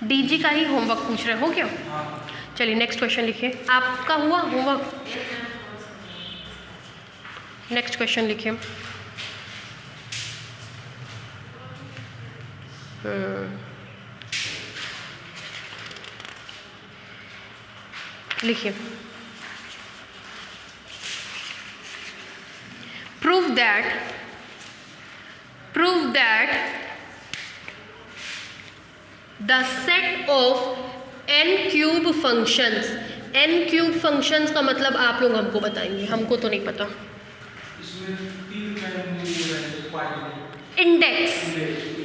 DG का ही homework पूछ रहे हो क्या? चलिए नेक्स्ट क्वेश्चन लिखिए। आपका हुआ होमवर्क? नेक्स्ट क्वेश्चन लिखिए। लिखिए, prove that the set of n cube functions. n cube functions का मतलब आप लोग हमको बताएंगे, हमको तो नहीं पता। इंडेक्स,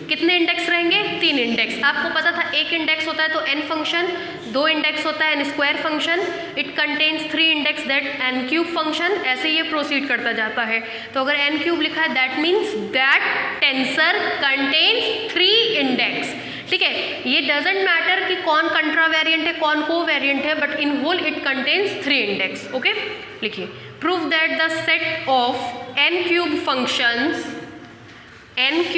कितने इंडेक्स रहेंगे? 3 इंडेक्स। आपको पता था एक इंडेक्स होता है तो n फंक्शन, 2 इंडेक्स होता है n square function, it contains 3 index that n cube function. ऐसे ये प्रोसीड करता जाता है। तो अगर n क्यूब लिखा है that means that tensor contains 3 index. ठीक है, ये डजेंट मैटर कि कौन कंट्रा वेरिएंट है कौन को वेरिएंट है, but in whole it contains 3 indices. Okay, लिखिए, prove that the set of n cube functions aij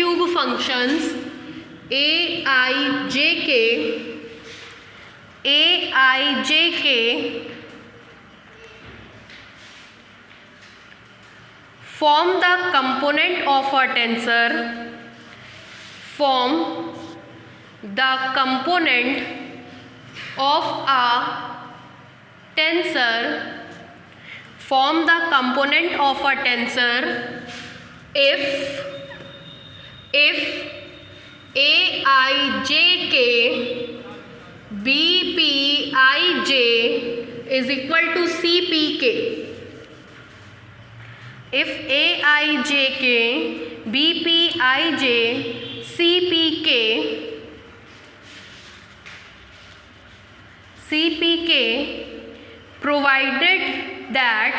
form the component of a tensor, form the component of a tensor if aij bpij is equal to cpk। if aij bpij cpk provided that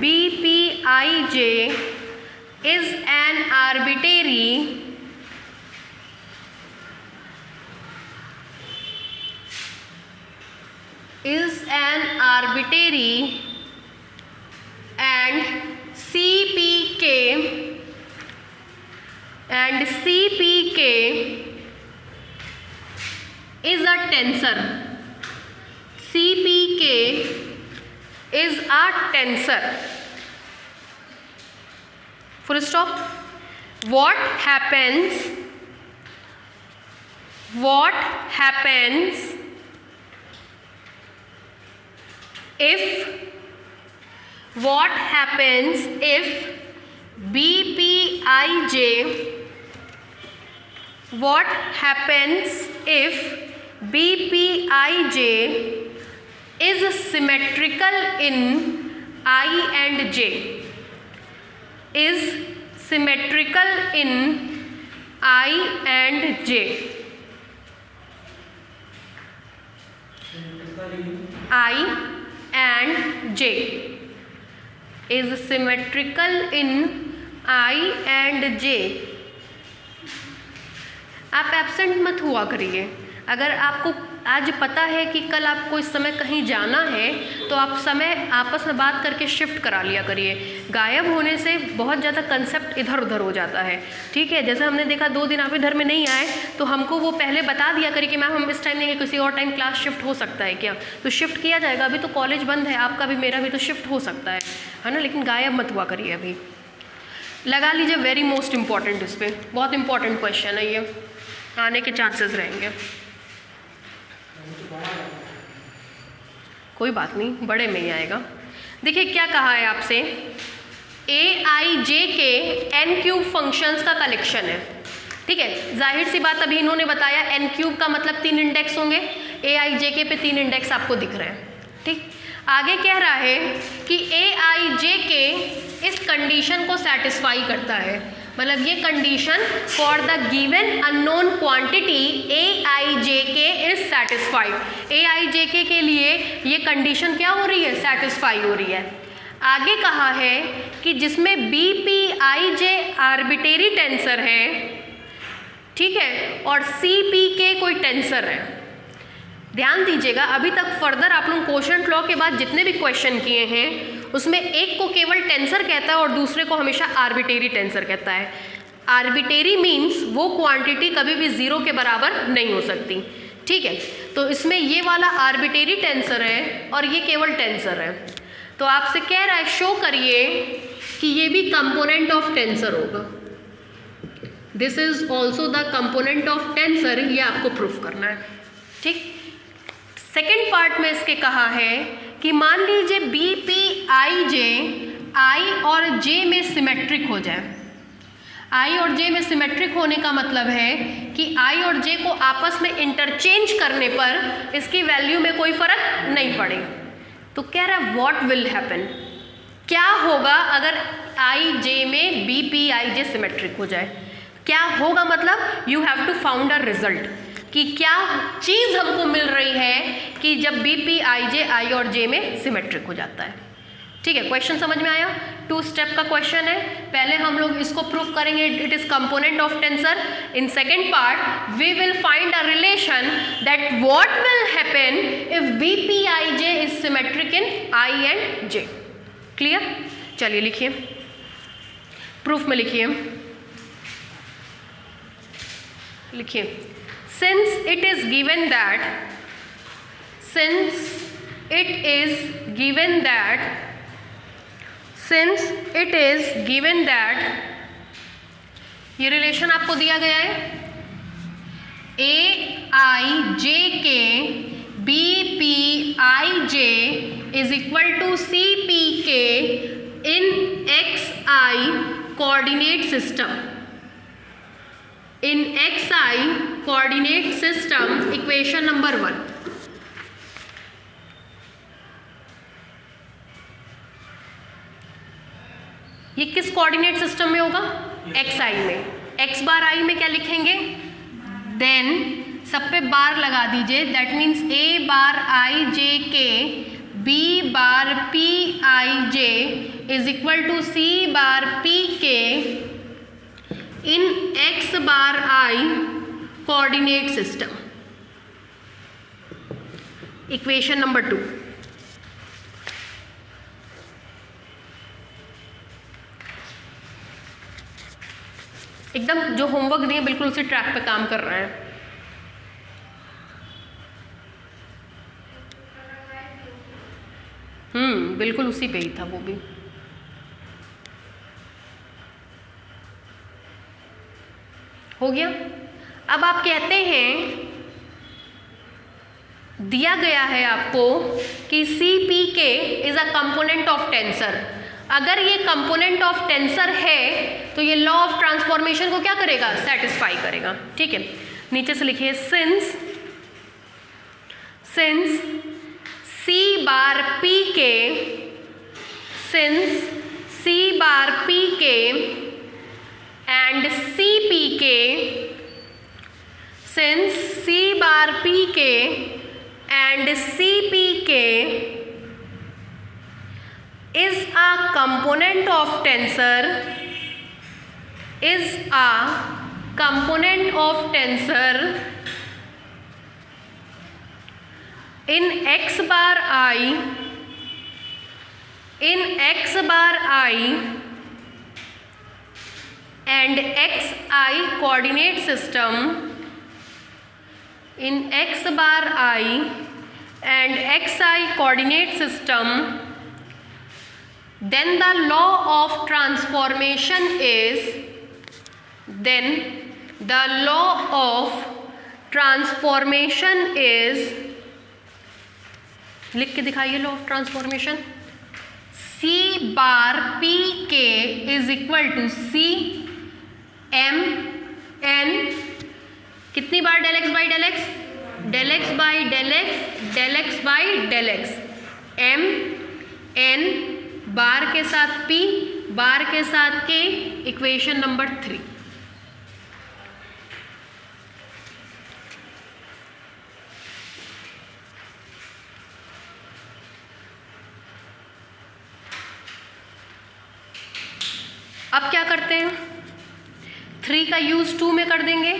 bpij is an arbitrary and CPK is a tensor. CPK is a tensor. Full stop. What happens if bpij is symmetrical in I and j? Is symmetrical in I and j? I and j is symmetrical in I and j। आप absent मत हुआ करिए। अगर आपको आज पता है कि कल आपको इस समय कहीं जाना है तो आप समय आपस में बात करके शिफ्ट करा लिया करिए। गायब होने से बहुत ज़्यादा कंसेप्ट इधर उधर हो जाता है। ठीक है, जैसे हमने देखा 2 दिन आप इधर में नहीं आए तो हमको वो पहले बता दिया करिए कि मैम हम इस टाइम नहीं, किसी और टाइम क्लास शिफ्ट हो सकता है क्या, तो शिफ्ट किया जाएगा। अभी तो कॉलेज बंद है, आपका भी मेरा भी, तो शिफ्ट हो सकता है ना, लेकिन गायब मत हुआ करिए। अभी लगा लीजिए वेरी मोस्ट इम्पॉर्टेंट, इस पर बहुत इंपॉर्टेंट क्वेश्चन है, ये आने के चांसेस रहेंगे। कोई बात नहीं, बड़े में ही आएगा। देखिए क्या कहा है आपसे, aij के n क्यूब फंक्शंस का कलेक्शन है। ठीक है, जाहिर सी बात अभी इन्होंने बताया n क्यूब का मतलब 3 इंडेक्स होंगे, aij के पे 3 इंडेक्स आपको दिख रहे हैं। ठीक, आगे कह रहा है कि aij के इस कंडीशन को सेटिस्फाई करता है, मतलब ये condition for the given unknown quantity aij K is satisfy, AIJK के लिए ये कंडीशन क्या हो रही है, सेटिस्फाई हो रही है। आगे कहा है कि जिसमें BPIJ आर्बिटेरी टेंसर है, ठीक है, और CPK कोई टेंसर है। ध्यान दीजिएगा, अभी तक फर्दर आप लोग कोशेंट लॉ के बाद जितने भी क्वेश्चन किए हैं उसमें एक को केवल टेंसर कहता है और दूसरे को हमेशा आर्बिटेरी टेंसर कहता है। आर्बिटेरी मीन्स वो क्वांटिटी कभी भी जीरो के बराबर नहीं हो सकती, ठीक है। तो इसमें ये वाला आर्बिटेरी टेंसर है और ये केवल टेंसर है। तो आपसे कह रहा है शो करिए कि ये भी कंपोनेंट ऑफ टेंसर होगा। This is also the component of tensor, ये आपको प्रूफ करना है, ठीक। सेकेंड पार्ट में इसके कहा है कि मान लीजिए BPIJ I और J में सिमेट्रिक हो जाए। I और J में सिमेट्रिक होने का मतलब है कि I और J को आपस में इंटरचेंज करने पर इसकी वैल्यू में कोई फर्क नहीं पड़े। तो कह रहा है व्हाट विल हैपन, क्या होगा अगर IJ में BPIJ सिमेट्रिक हो जाए, क्या होगा, मतलब you have to found a result कि क्या चीज़ हमको मिल रही है कि जब BPIJ I और J में सिमेट्रिक हो जाता है, ठीक है। क्वेश्चन समझ में आया? 2 स्टेप का क्वेश्चन है। पहले हम लोग इसको प्रूफ करेंगे, it is component of tensor. In second part we will find a relation that what will happen if BPIJ is symmetric in I and J। Clear? चलिए लिखिए, प्रूफ में लिखिए, since it is given that ये relation आपको दिया गया है, AIJK BPIJ is equal to CPK in XI coordinate system. In XI coordinate system, equation number 1। ये किस कोऑर्डिनेट सिस्टम में होगा? XI में। x बार I में क्या लिखेंगे? देन सब पे बार लगा दीजिए, that means A bar IJK B bar PIJ is equal to C bar PK in x bar I coordinate system. Equation number 2। एकदम जो होमवर्क दिए बिल्कुल उसी ट्रैक पे काम कर रहे हैं। बिल्कुल उसी पे ही था वो भी। हो गया। अब आप कहते हैं दिया गया है आपको कि CPK is a component of tensor. अगर ये कंपोनेंट ऑफ टेंसर है तो ये लॉ ऑफ ट्रांसफॉर्मेशन को क्या करेगा? सेटिस्फाई करेगा, ठीक है। नीचे से लिखिए, since C bar PK, since C bar PK and CPK, since C bar PK and CPK is a component of tensor, in x bar I and XI coordinate system, in x bar I and XI coordinate system, then the law of transformation is, लिख के दिखाइए law of transformation. C bar PK is equal to C M N, कितनी बार del x by del x, del x by del x, del x by del x, M N bar के साथ P बार के साथ K, equation number 3। अब क्या करते हैं, 3 का यूज़ 2 में कर देंगे,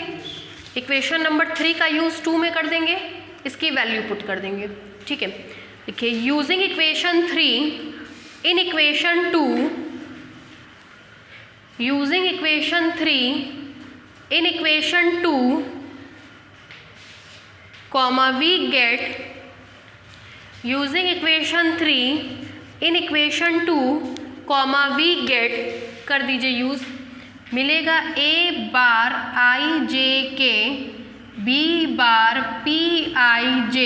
इक्वेशन नंबर 3 का यूज़ 2 में कर देंगे, इसकी वैल्यू पुट कर देंगे। ठीक है, देखिए using equation 3 in equation 2, using equation 3 in equation 2, comma we get, using equation 3 in equation 2, comma we get, कर दीजिए यूज़, मिलेगा a bar i j k b bar p i j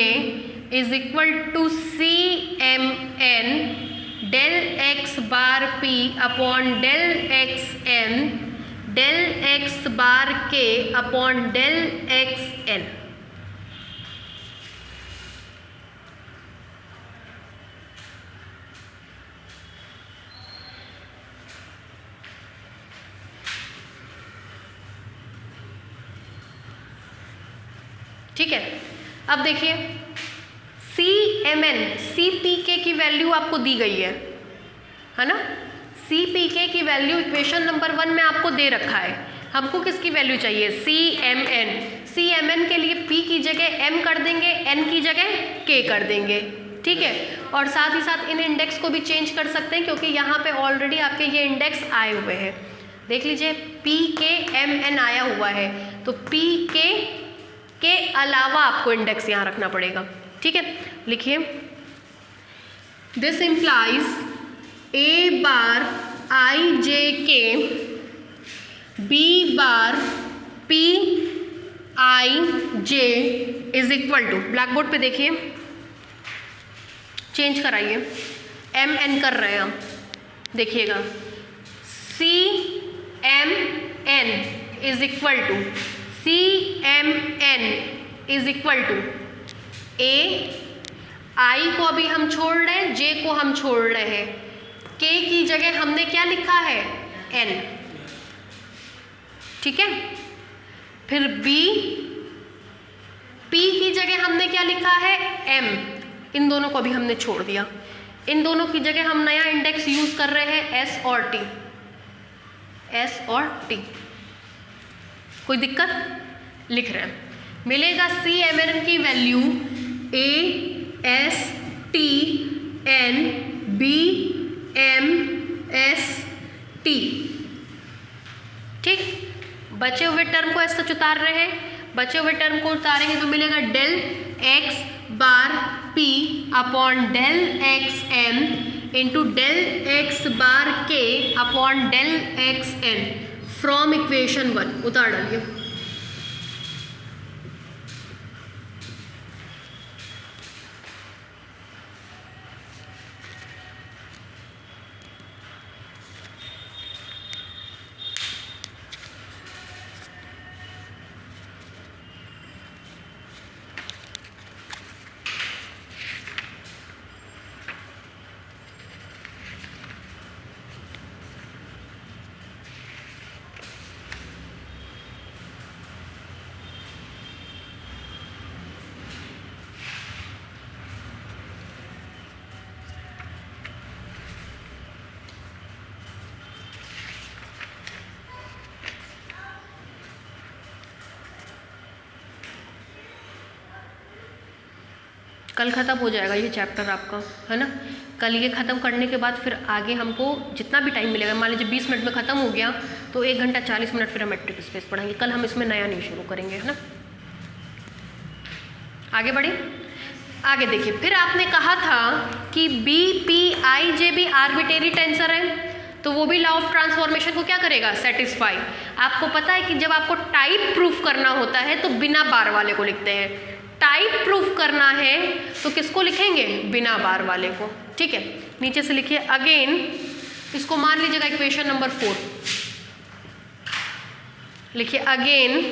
is equal to c m n del x bar p upon del x n del x bar k upon del x n। ठीक है, अब देखिए CMN CPK की value आपको दी गई है ना, CPK की वैल्यू इक्वेशन नंबर 1 में आपको दे रखा है। हमको किसकी वैल्यू चाहिए, CMN। CMN के लिए P की जगह M कर देंगे, N की जगह K कर देंगे। ठीक है, और साथ ही साथ इन इंडेक्स को भी चेंज कर सकते हैं क्योंकि यहाँ पे ऑलरेडी आपके ये इंडेक्स आए हुए हैं। देख लीजिए PKMN आया हुआ है, तो PK के अलावा आपको इंडेक्स यहाँ रखना पड़ेगा। ठीक है, लिखिए this implies a bar i j k b bar p i j is equal to, blackboard पे देखिए, चेंज कराइए, m n कर रहे हैं हम, देखिएगा c m n is equal to, c m n is equal to a, i को अभी हम छोड़ रहे हैं, j को हम छोड़ रहे हैं, k की जगह हमने क्या लिखा है, n। ठीक है, फिर b, p की जगह हमने क्या लिखा है, m। इन दोनों को अभी हमने छोड़ दिया, इन दोनों की जगह हम नया इंडेक्स यूज कर रहे हैं s और t, s और t। कोई दिक्कत, लिख रहे हैं, मिलेगा CMN की value a s t n b m s t। ठीक, बचे हुए टर्म को ऐसा उतार रहे हैं, बचे हुए टर्म को उतारेंगे तो मिलेगा del x bar p upon del x n into del x bar k upon del x n from equation 1। उतार डालिए, कल ख़त्म हो जाएगा ये चैप्टर आपका, है ना। कल ये ख़त्म करने के बाद फिर आगे हमको जितना भी टाइम मिलेगा, मान लीजिए 20 मिनट में ख़त्म हो गया तो 1 घंटा 40 मिनट फिर हम मैट्रिक स्पेस पढ़ेंगे। कल हम इसमें नया नहीं शुरू करेंगे, है ना। आगे बढ़े, आगे देखिए, फिर आपने कहा था कि बी पी आई जे भी आर्बिट्रेरी टेंसर है, तो वो भी लॉ ऑफ ट्रांसफॉर्मेशन को क्या करेगा, सेटिस्फाई। आपको पता है कि जब आपको टाइप प्रूफ करना होता है तो बिना बार वाले को लिखते हैं, टाइप प्रूफ करना है तो किसको लिखेंगे, बिना बार वाले को। ठीक है, नीचे से लिखिए अगेन, इसको मान लीजिएगा इक्वेशन नंबर 4, लिखिए again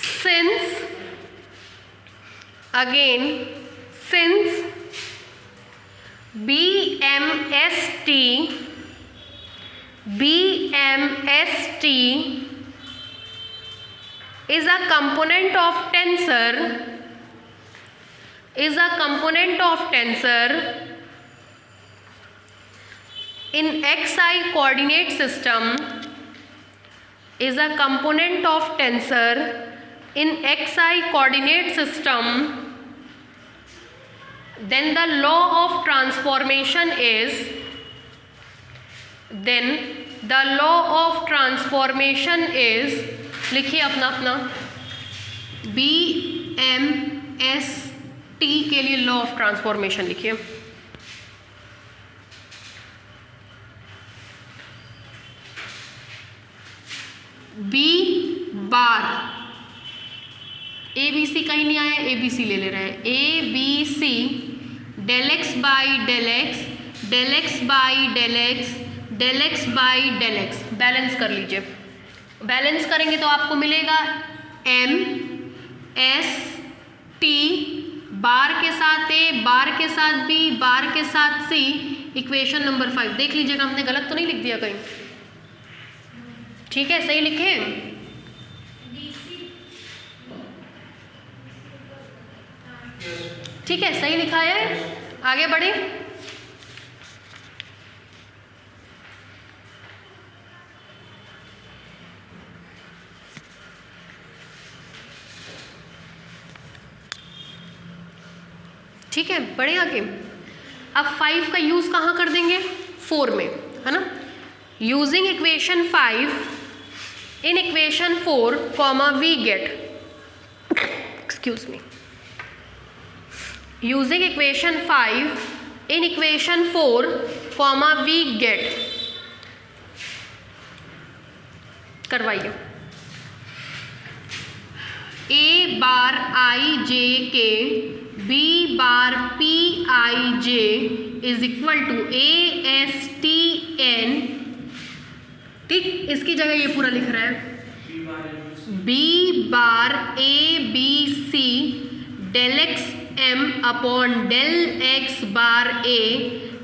since, again since BMST is a component of tensor, is a component of tensor in xi coordinate system is a component of tensor in xi coordinate system, then the law of transformation is लिखिए अपना BMST के लिए law of transformation लिखिए। B bar ABC कहीं नहीं आया, ABC ले ले रहे हैं, ABC del x by del x del x by del x del x by del x. Balance कर लीजिए, बैलेंस करेंगे तो आपको मिलेगा MST बार के साथ A, बार के साथ B, बार के साथ C, इक्वेशन नंबर 5। देख लीजिएगा हमने गलत तो नहीं लिख दिया कहीं? ठीक है, सही लिखे? ठीक है, सही लिखा है। आगे बढ़े। ठीक है, बढ़े आगे। अब 5 का यूज कहाँ कर देंगे? 4 में, है ना। Using equation 5 in equation 4 comma we get, excuse me, using equation 5 in equation 4 comma we get, करवाइए। A bar I J K B bar P I J is equal to ASTN, ठीक, इसकी जगह ये पूरा लिख रहा है B bar ABC del x M upon del x bar A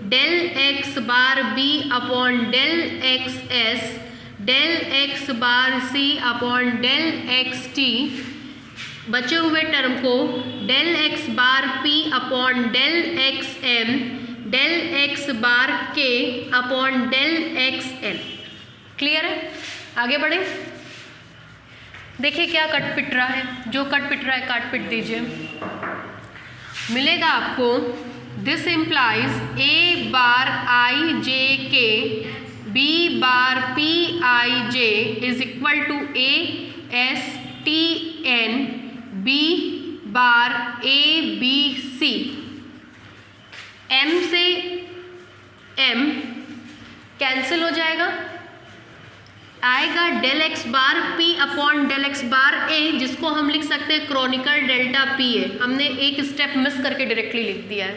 del x bar B upon del x S del x bar C upon del x T, बचे हुए टर्म को del x bar P upon del x M del x bar K upon del x L। Clear है? आगे बढ़े। देखिए क्या cut पिट रहा है, जो कट पिट रहा है काट पिट दीजिए। मिलेगा आपको this implies A bar I J K B bar P I J is equal to ASTN B bar ABC। M से M कैंसिल हो जाएगा, आएगा del x bar P upon del x bar A, जिसको हम लिख सकते हैं Chronicle delta P है। हमने एक स्टेप मिस करके डायरेक्टली लिख दिया है,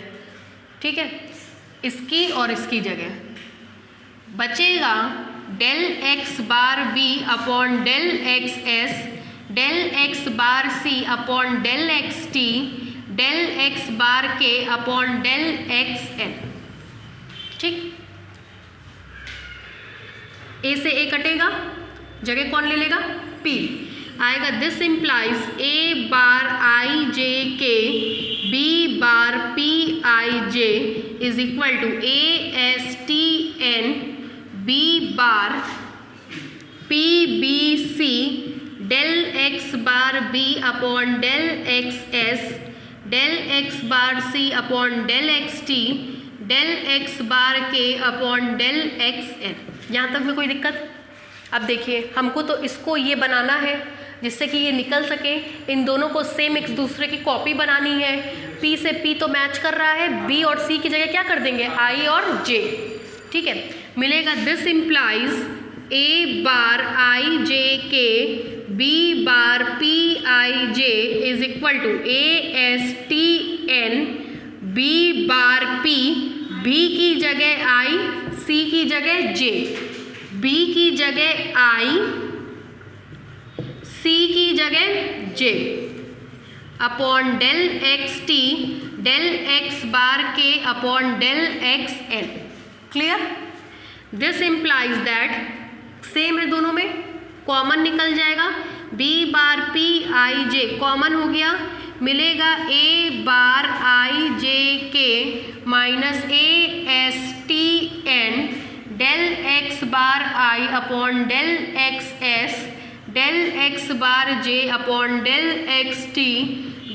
ठीक है। इसकी और इसकी जगह बचेगा del x bar B upon del x S del x bar C upon del x T del x bar K upon del x N, ठीक। A से A कटेगा, जगह कौन ले लेगा? P आएगा। This implies A bar I J K B bar P I J is equal to ASTN B bar PBC del x bar B upon del x S del x bar C upon del x T del x bar K upon del x N। यहाँ तक में कोई दिक्कत? अब देखिए हमको तो इसको ये बनाना है जिससे कि ये निकल सके, इन दोनों को सेम एक दूसरे की कॉपी बनानी है। P से P तो मैच कर रहा है, B और C की जगह क्या कर देंगे? I और J, ठीक है। मिलेगा this implies A bar I J K B bar P I J is equal to ASTN B bar P, B की जगह I, C की जगह J, B की जगह I, C की जगह J upon del x T del x bar K upon del x N। Clear? This implies that same है दोनों में, कॉमन निकल जाएगा। B bar P I J common हो गया, मिलेगा A bar I J K minus ASTN del x bar I upon del x S, del x bar J upon del x T,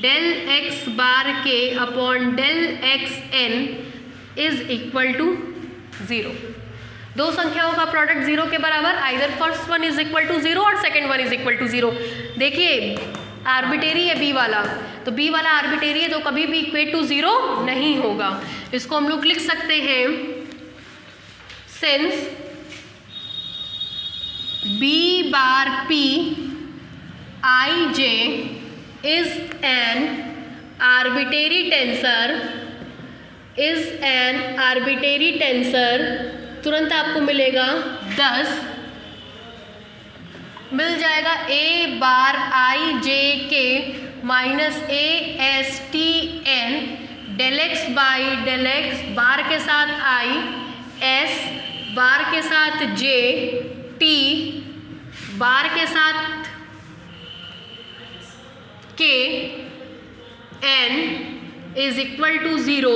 del x bar K upon del x N is equal to 0। दो संख्याओं का product 0 के बराबर, either first one is equal to 0 और second one is equal to 0। देखिए arbitrary है B वाला, तो बी वाला आर्बिटेरी है तो कभी भी इक्वेट टू 0 नहीं होगा। इसको हम लोग लिख सकते हैं since B bar P I J is an arbitrary tensor, is an arbitrary tensor, तुरंत आपको मिलेगा 10, मिल जाएगा ए bar I J K minus A S T N, del x by del x, bar के साथ आई, एस बार के साथ जे, T bar के साथ के, N is equal to 0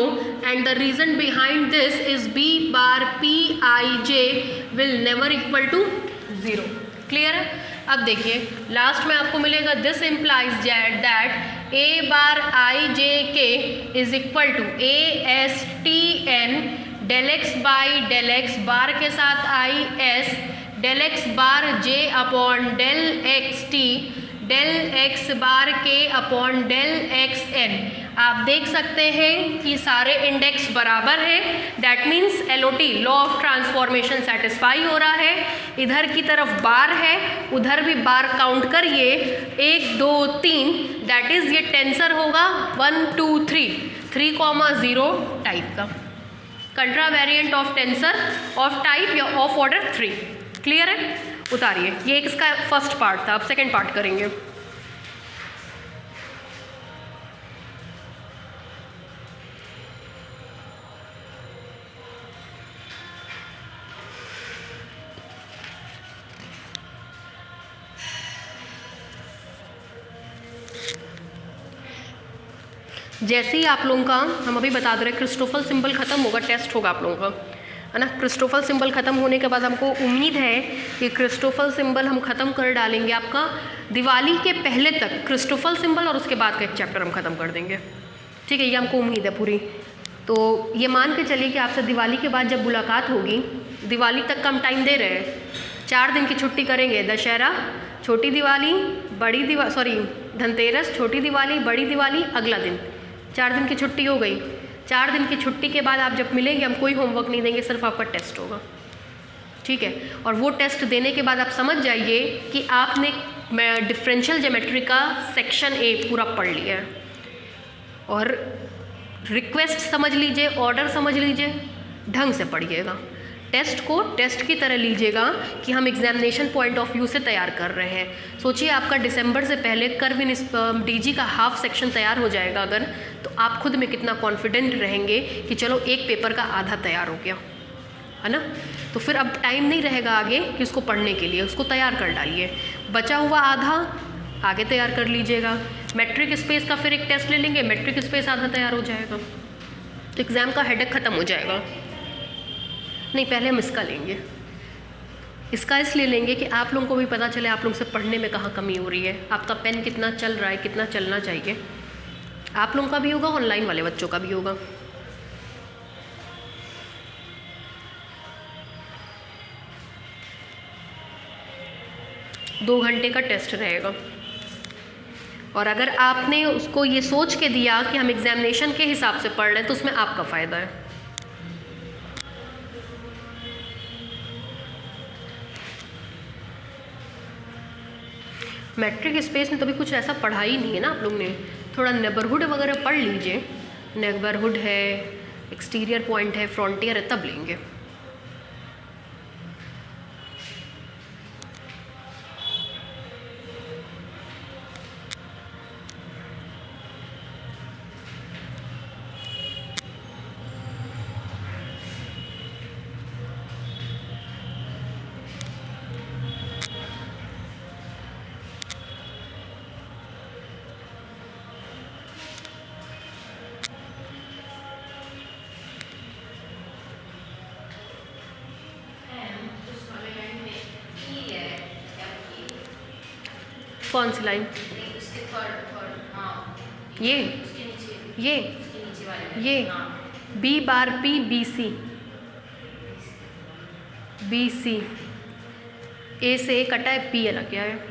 and the reason behind this is b bar p I j will never equal to 0। Clear है? अब देखिए लास्ट में आपको मिलेगा this implies that a bar I j k is equal to a s t n del x by del x, बार के साथ I s, del x bar j upon del x t, del x bar k upon del x n। आप देख सकते हैं कि सारे index बराबर है, that means LOT law of transformation satisfy हो रहा है। इधर की तरफ बार है, उधर भी बार काउंट करिए 1 2 3, दैट इज ये टेंसर होगा 1 2 3 3,0 टाइप का, contravariant of tensor of type या ऑफ ऑर्डर 3। क्लियर है? उतारिए, ये इसका फर्स्ट पार्ट था, अब सेकेंड पार्ट करेंगे। जैसे ही आप लोगों का, हम अभी बता दे रहे हैं, क्रिस्टोफल सिंबल खत्म होगा, टेस्ट होगा आप लोगों का, है ना। क्रिस्टोफल सिंबल खत्म होने के बाद हमको उम्मीद है कि क्रिस्टोफल सिंबल हम ख़त्म कर डालेंगे आपका दिवाली के पहले तक, क्रिस्टोफल सिंबल, और उसके बाद का एक चैप्टर हम ख़त्म कर देंगे। ठीक है, ये हमको उम्मीद है पूरी। तो ये मान के चलिए कि आपसे दिवाली के बाद जब मुलाकात होगी, दिवाली तक का हम टाइम दे रहे हैं, 4 दिन की छुट्टी करेंगे, दशहरा, छोटी दिवाली, बड़ी दिवाली, सॉरी धनतेरस, छोटी दिवाली, बड़ी दिवाली, अगला दिन, 4 दिन की छुट्टी हो गई। 4 दिन की छुट्टी के बाद आप जब मिलेंगे, हम कोई होमवर्क नहीं देंगे, सिर्फ आपका टेस्ट होगा। ठीक है, और वो टेस्ट देने के बाद आप समझ जाइए कि आपने डिफरेंशियल ज्योमेट्री का सेक्शन ए पूरा पढ़ लिया है। और रिक्वेस्ट समझ लीजिए, ऑर्डर समझ लीजिए, ढंग से पढ़िएगा। टेस्ट को टेस्ट की तरह लीजिएगा कि हम एग्जामिनेशन पॉइंट ऑफ व्यू से तैयार कर रहे हैं। सोचिए आपका दिसंबर से पहले कर्व इन डीजी का हाफ सेक्शन तैयार हो जाएगा अगर, तो आप खुद में कितना कॉन्फिडेंट रहेंगे कि चलो एक पेपर का आधा तैयार हो गया, है ना। तो फिर अब टाइम नहीं रहेगा आगे कि उसको पढ़ने के लिए, उसको तैयार कर डालिए। बचा हुआ आधा आगे तैयार कर लीजिएगा। मैट्रिक स्पेस का फिर एक टेस्ट ले लेंगे, मैट्रिक स्पेस आधा तैयार हो जाएगा, तो एग्ज़ाम का हेडेक ख़त्म हो जाएगा। नहीं, पहले हम इसका लेंगे। इसका इसलिए लेंगे कि आप लोगों को भी पता चले आप लोग से पढ़ने में कहाँ कमी हो रही है, आपका पेन कितना चल रहा है, कितना चलना चाहिए। आप लोगों का भी होगा, ऑनलाइन वाले बच्चों का भी होगा। दो घंटे का टेस्ट रहेगा, और अगर आपने उसको ये सोच के दिया कि हम एग्जामिनेशन के हिसाब से पढ़ रहे हैं, तो उसमें आपका फ़ायदा है। मैट्रिक स्पेस में तो भी कुछ ऐसा पढ़ा ही नहीं है ना आप लोग ने। थोड़ा नेबरहुड वगैरह पढ़ लीजिए, नेबरहुड है, एक्सटीरियर पॉइंट है, फ्रंटियर है, तब लेंगे। कौन सी लाइन? उसके थर्ड हाँ ये उसके नीचे ये उसके नीचे वाले ये हाँ B bar P B C, B C, A से ए कटा है, पी अलग गया है।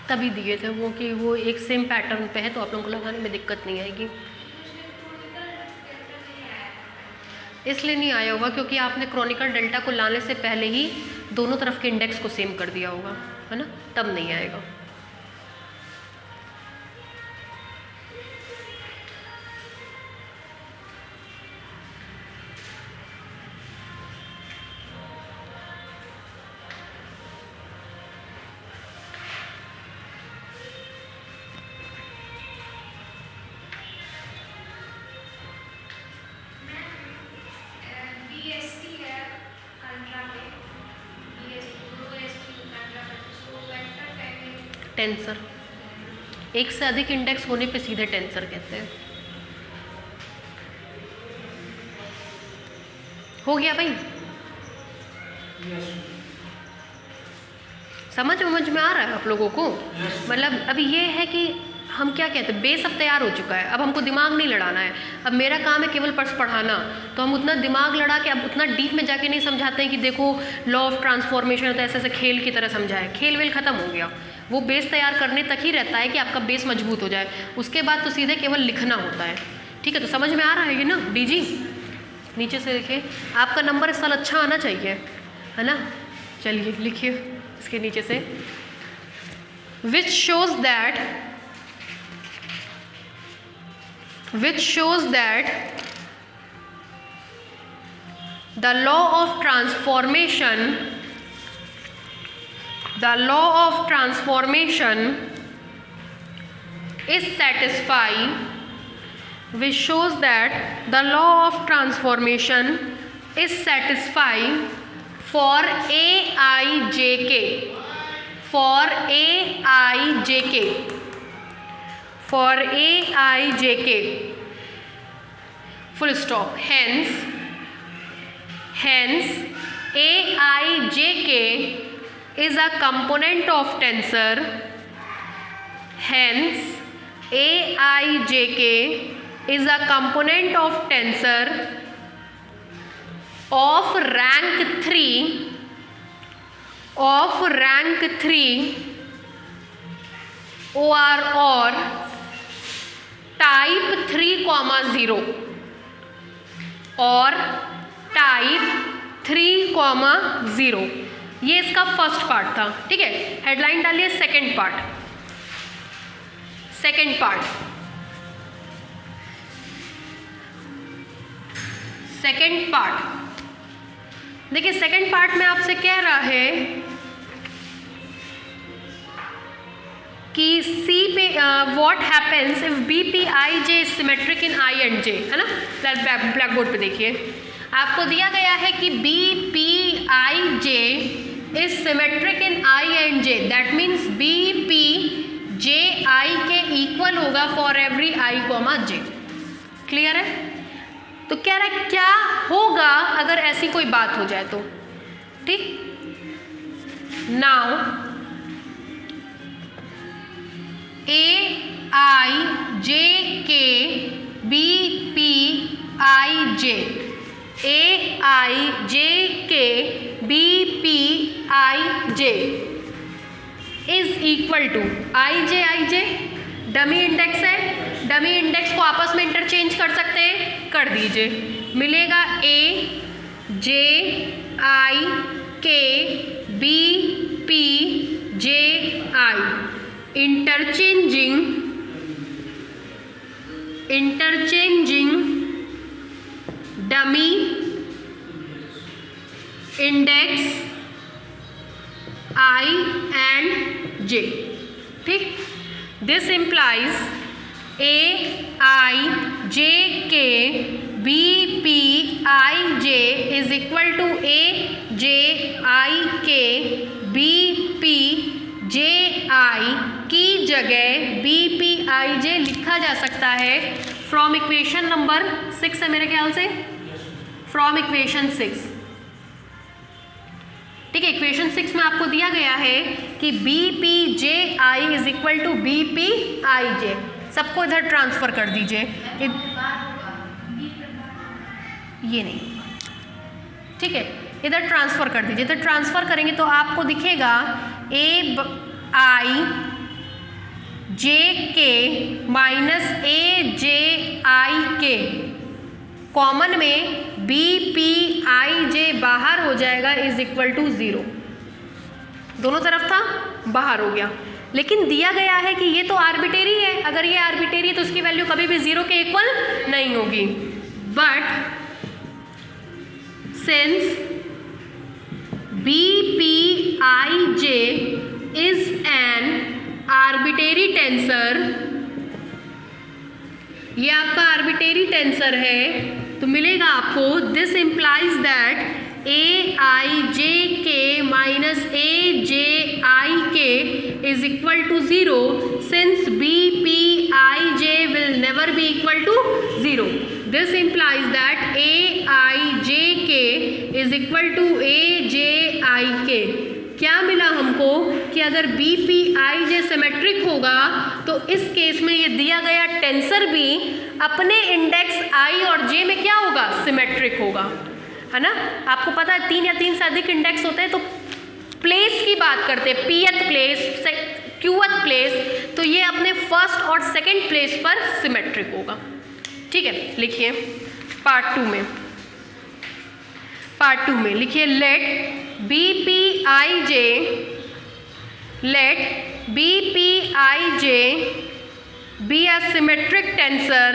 तभी दिए थे वो कि वो एक सेम पैटर्न पे है तो आप लोगों को लगाने में दिक्कत नहीं आएगी। इसलिए नहीं आया होगा क्योंकि आपने क्रॉनिकल डेल्टा को लाने से पहले ही दोनों तरफ के इंडेक्स को सेम कर दिया होगा, है ना, तब नहीं आएगा। टेंसर, एक से अधिक इंडेक्स होने पे सीधे टेंसर कहते हैं। हो गया भाई? समझ में आ रहा है आप लोगों को? मतलब अभी ये है कि हम क्या कहते हैं, बेस अब तैयार हो चुका है, अब हमको दिमाग नहीं लड़ाना है। अब मेरा काम है केवल पढ़ाना, तो हम उतना दिमाग लड़ा के अब उतना डीप में जाके नहीं समझाते हैं कि देखो लॉ ऑफ ट्रांसफॉर्मेशन होता है, ऐसे ऐसे खेल की तरह समझाए। खेल वेल ख़त्म हो गया, वो बेस तैयार करने तक ही रहता है कि आपका बेस मजबूत हो जाए, उसके बाद तो सीधे केवल लिखना होता है। ठीक है, तो समझ में आ रहा है ये ना डीजी? नीचे से देखिए, आपका नंबर इस साल अच्छा आना चाहिए, है ना। चलिए लिखिए इसके नीचे से, which shows that the law of transformation is satisfying, which shows that the law of transformation is satisfying for aijk, full stop. Hence Aijk is a component of tensor. Hence Aijk is a component of tensor of rank 3 or type 3,0 और type 3,0. ये इसका first part था, ठीक है. Headline डालिए second part. देखिए second part में आपसे कह रहा है कि सी पे what happens if B P I J symmetric in I and J, है ना. ब्लैक बोर्ड पे देखिए, आपको दिया गया है कि B P I J is symmetric in I and J. That means B P J I के इक्वल होगा for every I comma J. Clear है. तो कह रहा है क्या होगा अगर ऐसी कोई बात हो जाए तो. ठीक. Now Aij K BPij K BPij is equal to ij dummy index है. डमी इंडेक्स को आपस में इंटरचेंज कर सकते हैं, कर दीजिए. मिलेगा Aij के BPji interchanging dummy index I and J. ठीक. This implies Aij K BPij is equal to Aji के BPji की जगह BPij लिखा जा सकता है फ्रॉम इक्वेशन नंबर 6 है मेरे ख्याल से, फ्रॉम इक्वेशन 6. ठीक है. इक्वेशन 6 में आपको दिया गया है कि BPji is equal to BPij. सबको इधर ट्रांसफर कर दीजिए. ये नहीं, ठीक है, इधर ट्रांसफर कर दीजिए. इधर ट्रांसफर करेंगे तो आपको दिखेगा Aij के माइनस Aji के. कॉमन में BPij बाहर हो जाएगा इज इक्वल टू 0. दोनों तरफ था, बाहर हो गया. लेकिन दिया गया है कि ये तो आर्बिटेरी है. अगर ये आर्बिटेरी है तो उसकी वैल्यू कभी भी 0 के इक्वल नहीं होगी. But since BPij is an arbitrary tensor, ये आपका आर्बिट्रेरी टेंसर है, तो मिलेगा आपको this implies that Aij K minus Aji K is equal to 0 since BPij will never be equal to 0. This implies that Aij K is equal to Aji K. क्या मिला हमको कि अगर BPij सिमेट्रिक होगा तो इस केस में ये दिया गया टेंसर भी अपने इंडेक्स i और j में क्या होगा, सिमेट्रिक होगा, है ना. आपको पता है 3 या 3 से अधिक इंडेक्स होते हैं तो प्लेस की बात करते हैं, pth प्लेस, qth प्लेस, तो ये अपने फर्स्ट और सेकंड प्लेस पर सिमेट्रिक होगा. ठीक है. लिखिए पार्ट 2 में लिखिए late BPij be a symmetric tensor.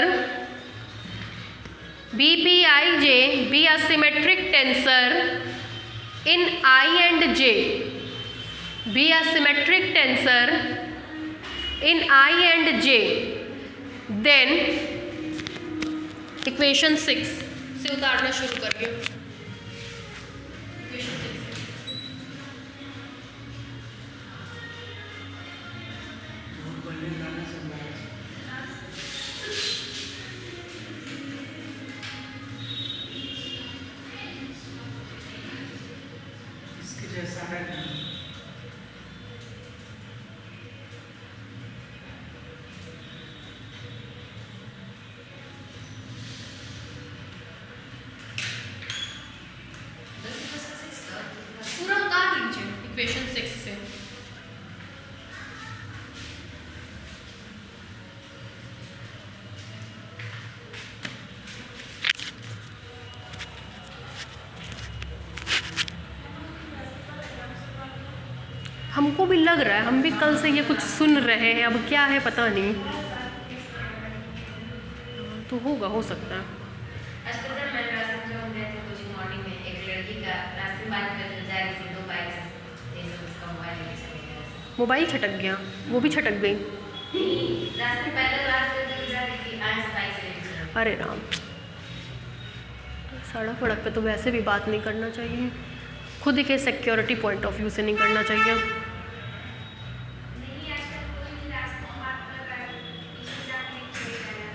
BPij be a symmetric tensor in I and j. Be a symmetric tensor in I and j. Then equation 6 से उतारना शुरू करिए. इक्वेशन 6 से। हमको भी लग रहा है, हम भी कल से ये कुछ सुन रहे हैं, अब क्या है पता नहीं, तो होगा, हो सकता है। आजकल सर मैं रास्ते में हम गए थे कोचिंग मॉर्निंग में, एक लड़की का रास्ते में बाइक पे जा रही थी, 2 बाइक से उसका मोबाइल लेके चले गए। मोबाइल छटक गया, वो भी छटक गई। रास्ते में पैदल रास्ते जा रही थी, आगे से बाइक से लेके चले गए। अरे राम, सड़क वड़क पे तो वैसे भी बात नहीं करना चाहिए, खुद ही के सिक्योरिटी पॉइंट ऑफ व्यू से नहीं करना चाहिए। नहीं आजकल कोई भी रास्ते में बात कर रहा है, पीछे जाके लेके चले गए।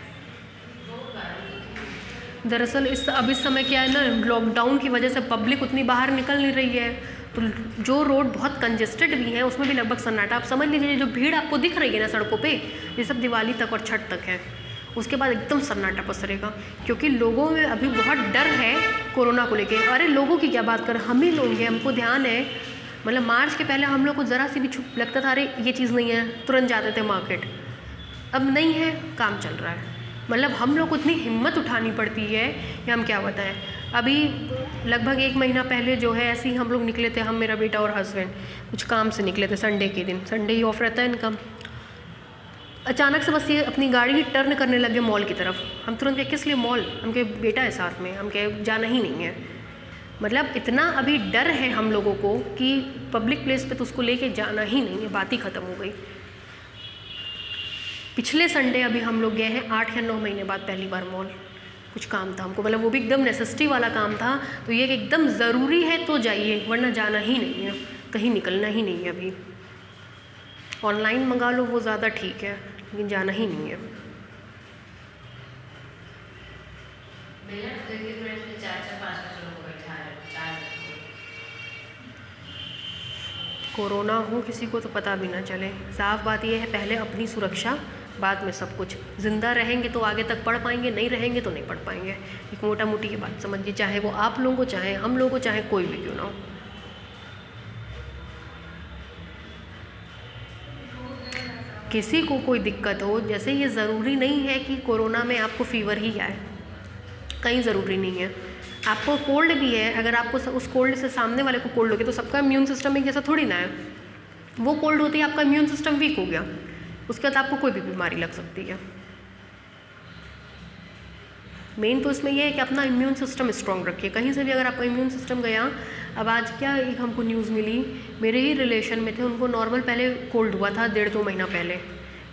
बहुत बार दरअसल अब इस समय क्या है ना, लॉकडाउन की वजह से पब्लिक उतनी बाहर निकल नहीं रही है, तो जो रोड बहुत कंजेस्टेड भी हैं उसमें भी लगभग सन्नाटा। आप समझ लीजिए जो भीड़ आपको दिख रही है ना सड़कों पे, ये सब दिवाली तक और छठ तक है, उसके बाद एकदम सन्नाटा पसरेगा, क्योंकि लोगों में अभी बहुत डर है कोरोना को लेके। अरे लोगों की क्या बात कर, हम ही लोग हैं, हमको ध्यान है, मतलब मार्च के पहले हम लोग को ज़रा सी भी छुप लगता था, अरे ये चीज़ नहीं है, तुरंत जाते थे मार्केट। अब नहीं है, काम चल रहा है, मतलब हम लोग को इतनी हिम्मत उठानी पड़ती है कि हम क्या बताएं। अभी लगभग 1 महीना पहले जो है ऐसे ही हम लोग निकले थे, हम, मेरा बेटा और हस्बैंड, कुछ काम से निकले थे, संडे के दिन, संडे ही ऑफ रहता है इनका। अचानक से बस ये अपनी गाड़ी टर्न करने लगे मॉल की तरफ, हम तुरंत कहे किस लिए मॉल, हम कहे बेटा है साथ में, हम कहे जाना ही नहीं है। मतलब इतना अभी डर है हम लोगों को कि पब्लिक प्लेस पे तो उसको लेके जाना ही नहीं है, बात ही ख़त्म हो गई। पिछले संडे अभी हम लोग गए हैं 8 या 9 महीने बाद पहली बार मॉल, कुछ काम था हमको, मतलब वो भी एकदम नेसेसिटी वाला काम था, तो ये एकदम ज़रूरी है तो जाइए, वरना जाना ही नहीं है, कहीं निकलना ही नहीं है। अभी ऑनलाइन मंगा लो वो ज़्यादा ठीक है, लेकिन जाना ही नहीं है। भैया देखिए फ्रेंड्स में 4-5 लोग बैठा है, 4 कोरोना हो किसी को तो पता भी ना चले। साफ बात यह है, पहले अपनी सुरक्षा, बाद में सब कुछ। ज़िंदा रहेंगे तो आगे तक पढ़ पाएंगे, नहीं रहेंगे तो नहीं पढ़ पाएंगे। एक मोटा मोटी की बात समझिए, चाहे वो आप लोगों को, चाहे हम लोगों को, चाहे कोई भी क्यों ना हो। किसी को कोई दिक्कत हो, जैसे ये ज़रूरी नहीं है कि कोरोना में आपको फीवर ही आए, कहीं ज़रूरी नहीं है। आपको कोल्ड भी है, अगर आपको उस कोल्ड से सामने वाले को कोल्ड हो गया तो सबका इम्यून सिस्टम एक जैसा थोड़ी ना है। वो कोल्ड होती है, आपका इम्यून सिस्टम वीक हो गया, उसके बाद आपको कोई भी बीमारी लग सकती है। मेन तो इसमें यह है कि अपना इम्यून सिस्टम स्ट्रॉन्ग रखिए। कहीं से भी अगर आपका इम्यून सिस्टम गया, अब आज क्या एक हमको न्यूज़ मिली, मेरे ही रिलेशन में थे, उनको नॉर्मल पहले कोल्ड हुआ था 1.5-2 महीना पहले,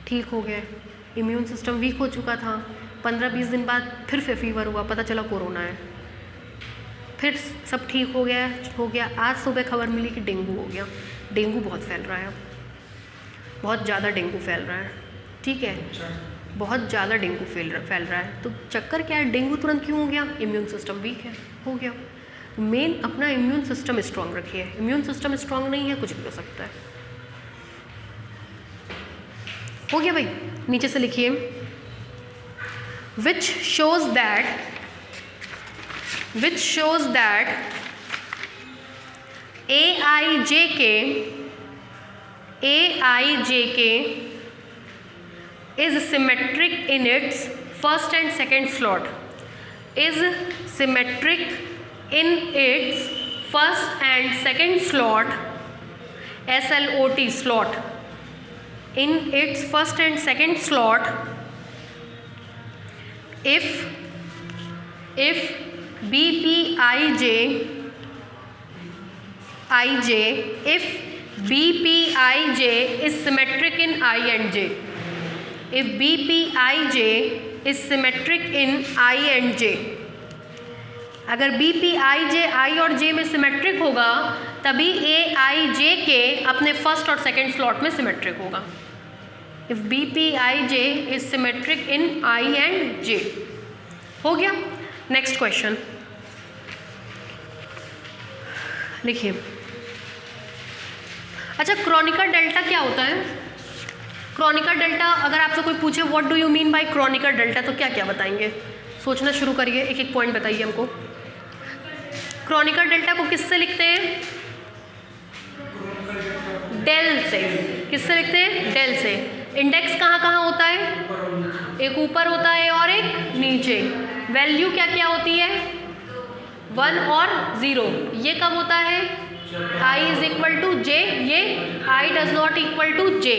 ठीक हो गए, इम्यून सिस्टम वीक हो चुका था, 15-20 दिन बाद फिर से फीवर हुआ, पता चला कोरोना है, फिर सब ठीक हो गया। आज सुबह खबर मिली कि डेंगू हो गया। डेंगू बहुत फैल रहा है, बहुत ज़्यादा डेंगू फैल रहा है, ठीक है, बहुत ज़्यादा डेंगू फैल रहा है। तो चक्कर क्या है, डेंगू तुरंत क्यों हो गया, इम्यून सिस्टम वीक है, हो गया। मेन अपना इम्यून सिस्टम स्ट्रॉन्ग रखिए, इम्यून सिस्टम स्ट्रॉन्ग नहीं है, कुछ भी हो सकता है। हो गया भाई, नीचे से लिखिए, which shows that AIJK is symmetric in its first and second slot, is symmetric in its first and second slot, SLOT slot, in its first and second slot, if BPIJ is symmetric in I and J, if BPIJ is symmetric in I and J, अगर BPIJ I और J में symmetric होगा तभी AIJK अपने first और second slot में symmetric होगा। If BPIJ is symmetric in I and J। हो गया, नेक्स्ट क्वेश्चन लिखिए। अच्छा, क्रॉनिका डेल्टा क्या होता है? क्रॉनिका डेल्टा अगर आपसे कोई पूछे what do you mean by Kronecker delta, तो क्या क्या बताएंगे? सोचना शुरू करिए, एक एक पॉइंट बताइए हमको। क्रॉनिका डेल्टा को किससे लिखते हैं? डेल से। किससे लिखते हैं? डेल से। इंडेक्स कहाँ कहाँ होता है? एक ऊपर होता है और एक नीचे। वैल्यू क्या क्या होती है? 1 और 0। ये कब होता है? I is equal to J, ये I does not equal to J.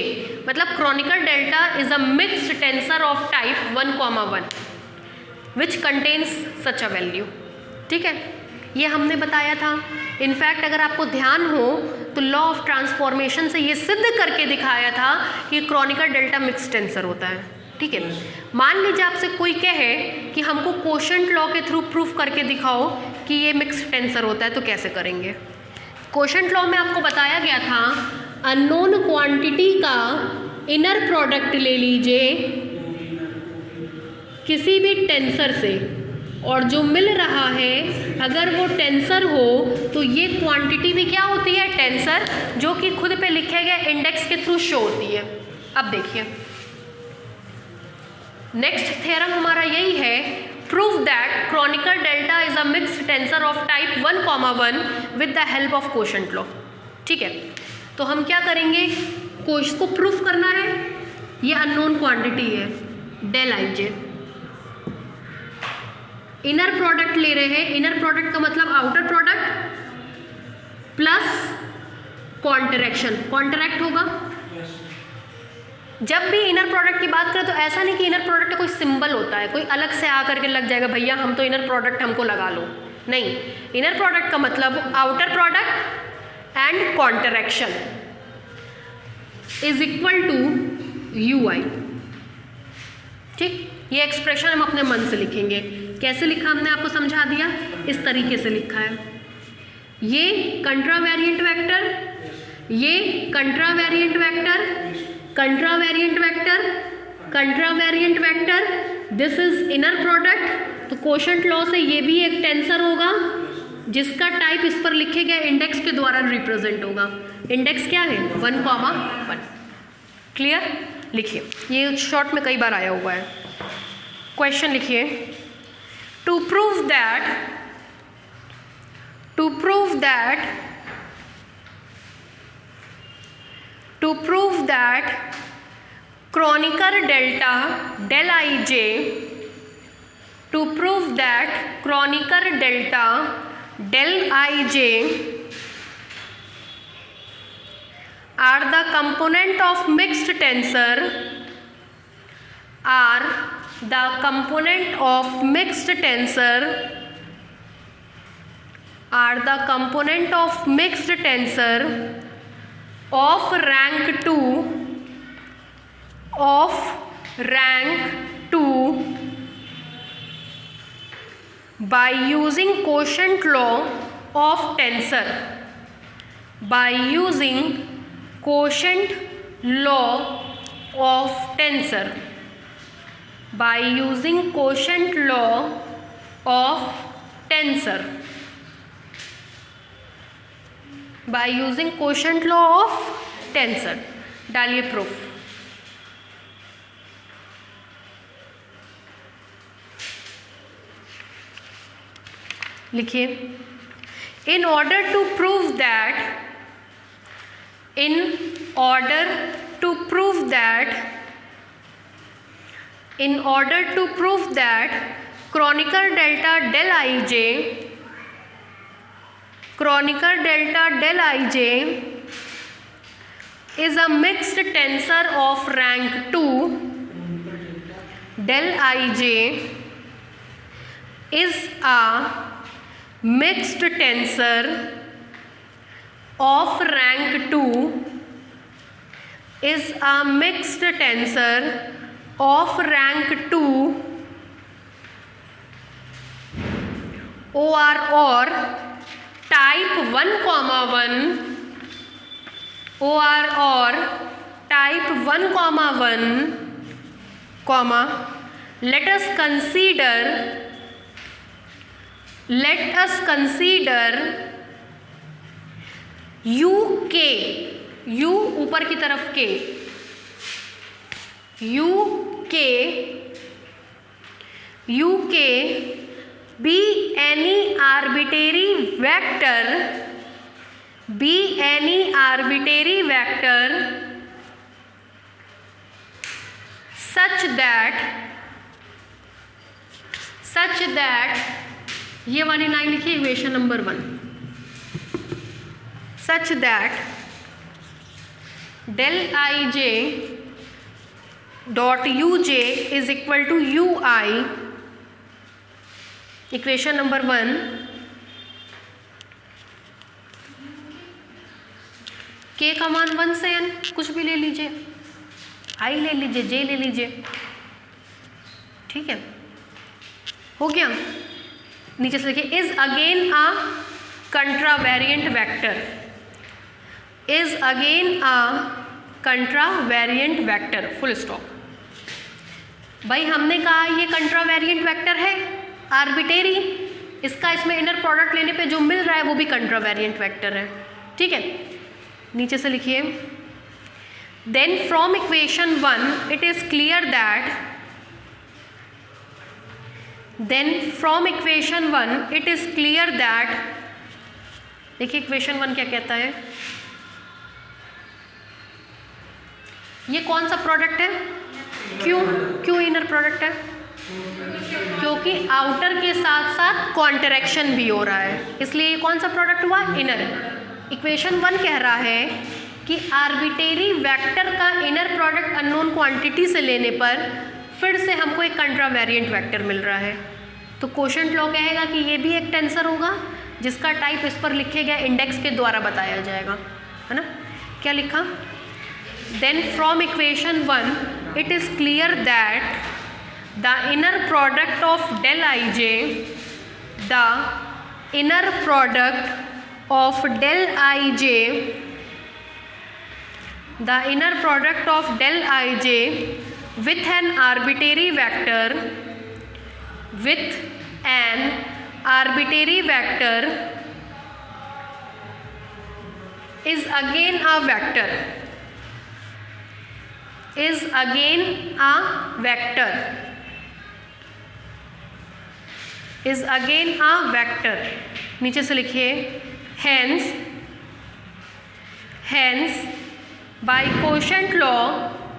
मतलब Kronecker delta is a mixed tensor of type 1,1 which contains such a value. ठीक है, ये हमने बताया था। इनफैक्ट अगर आपको ध्यान हो तो लॉ ऑफ ट्रांसफॉर्मेशन से ये सिद्ध करके दिखाया था कि क्रॉनिकल डेल्टा मिक्स्ड टेंसर होता है। ठीक है, मान लीजिए आपसे कोई कहे कि हमको कोशेंट लॉ के थ्रू प्रूफ करके दिखाओ कि ये मिक्स्ड टेंसर होता है, तो कैसे करेंगे? कोशेंट लॉ में आपको बताया गया था अननोन क्वांटिटी का इनर प्रोडक्ट ले लीजिए किसी भी टेंसर से, और जो मिल रहा है अगर वो टेंसर हो तो ये क्वांटिटी भी क्या होती है? टेंसर, जो कि खुद पे लिखे गए इंडेक्स के थ्रू शो होती है। अब देखिए नेक्स्ट थ्योरम हमारा यही है, prove that Kronecker delta is a mixed tensor of type 1,1 with the help of quotient law. ठीक है, तो हम क्या करेंगे? इसको प्रूफ करना है। ये अननोन क्वांटिटी है del I J, inner product ले रहे हैं। इनर प्रोडक्ट का मतलब outer product plus contraction, contract होगा। जब भी इनर प्रोडक्ट की बात करें तो ऐसा नहीं कि इनर प्रोडक्ट का कोई सिंबल होता है, कोई अलग से आकर के लग जाएगा भैया हम तो इनर प्रोडक्ट हमको लगा लो। नहीं, इनर प्रोडक्ट का मतलब outer product and contraction is equal to U I. ठीक, ये एक्सप्रेशन हम अपने मन से लिखेंगे। कैसे लिखा हमने आपको समझा दिया, इस तरीके से लिखा है। ये कंट्रावेरिएंट वेक्टर, ये contravariant vector, contravariant vector, contravariant vector, this is inner product. तो कोशेंट लॉ से ये भी एक टेंसर होगा जिसका टाइप इस पर लिखे गए इंडेक्स के द्वारा रिप्रेजेंट होगा। इंडेक्स क्या है? 1,1। क्लियर? लिखिए, ये शॉर्ट में कई बार आया हुआ है। क्वेश्चन लिखिए, to prove that Kronecker delta del I J, to prove that Kronecker delta del I J are the component of mixed tensor, are the component of mixed tensor, are the component of mixed tensor of rank 2, of rank 2 by using quotient law of tensor, by using quotient law of tensor, by using quotient law of tensor, by using quotient law of tensor। डालिए proof. लिखिए, in order to prove that chronicle delta del ij is a mixed tensor of rank 2, del ij is a mixed tensor of rank 2, is a mixed tensor of rank 2 or type 1,1, or type 1,1, comma, let us consider UK, U ऊपर की तरफ के, UK be any arbitrary vector be any arbitrary vector such that ये वाली line लिखिए equation number 1, such that del ij dot uj is equal to ui, equation number 1, के का मान 1 से n कुछ भी ले लीजिए, आई ले लीजिए, जे ले लीजिए, ठीक है, हो गया। नीचे से देखिए is again a contravariant vector, is again a contravariant vector, full stop. भाई हमने कहा ये कंट्रावेरिएंट वेक्टर है आर्बिट्रेरी, इसका इसमें इनर प्रोडक्ट लेने पे जो मिल रहा है वो भी कंट्रावेरिएंट वेक्टर है, ठीक है। नीचे से लिखिए then from equation 1 it is clear that, then from equation 1 it is clear that, देखिए इक्वेशन 1 क्या कहता है, ये कौन सा प्रोडक्ट है, क्यों इनर प्रोडक्ट है, क्योंकि आउटर के साथ साथ कॉन्ट्रैक्शन भी हो रहा है, इसलिए ये कौन सा प्रोडक्ट हुआ, इनर। इक्वेशन 1 कह रहा है कि आर्बिट्रेरी वेक्टर का इनर प्रोडक्ट अननोन क्वांटिटी से लेने पर फिर से हमको एक कंट्रावेरिएंट वेक्टर मिल रहा है। तो कोशेंट लॉ कहेगा कि ये भी एक टेंसर होगा जिसका टाइप इस पर लिखे गए इंडेक्स के द्वारा बताया जाएगा, है ना। क्या लिखा, then from equation 1 it is clear that the inner product of del I J, the inner product of del I J, the inner product of del I J with an arbitrary vector is again a vector, नीचे से लिखिए hence by quotient law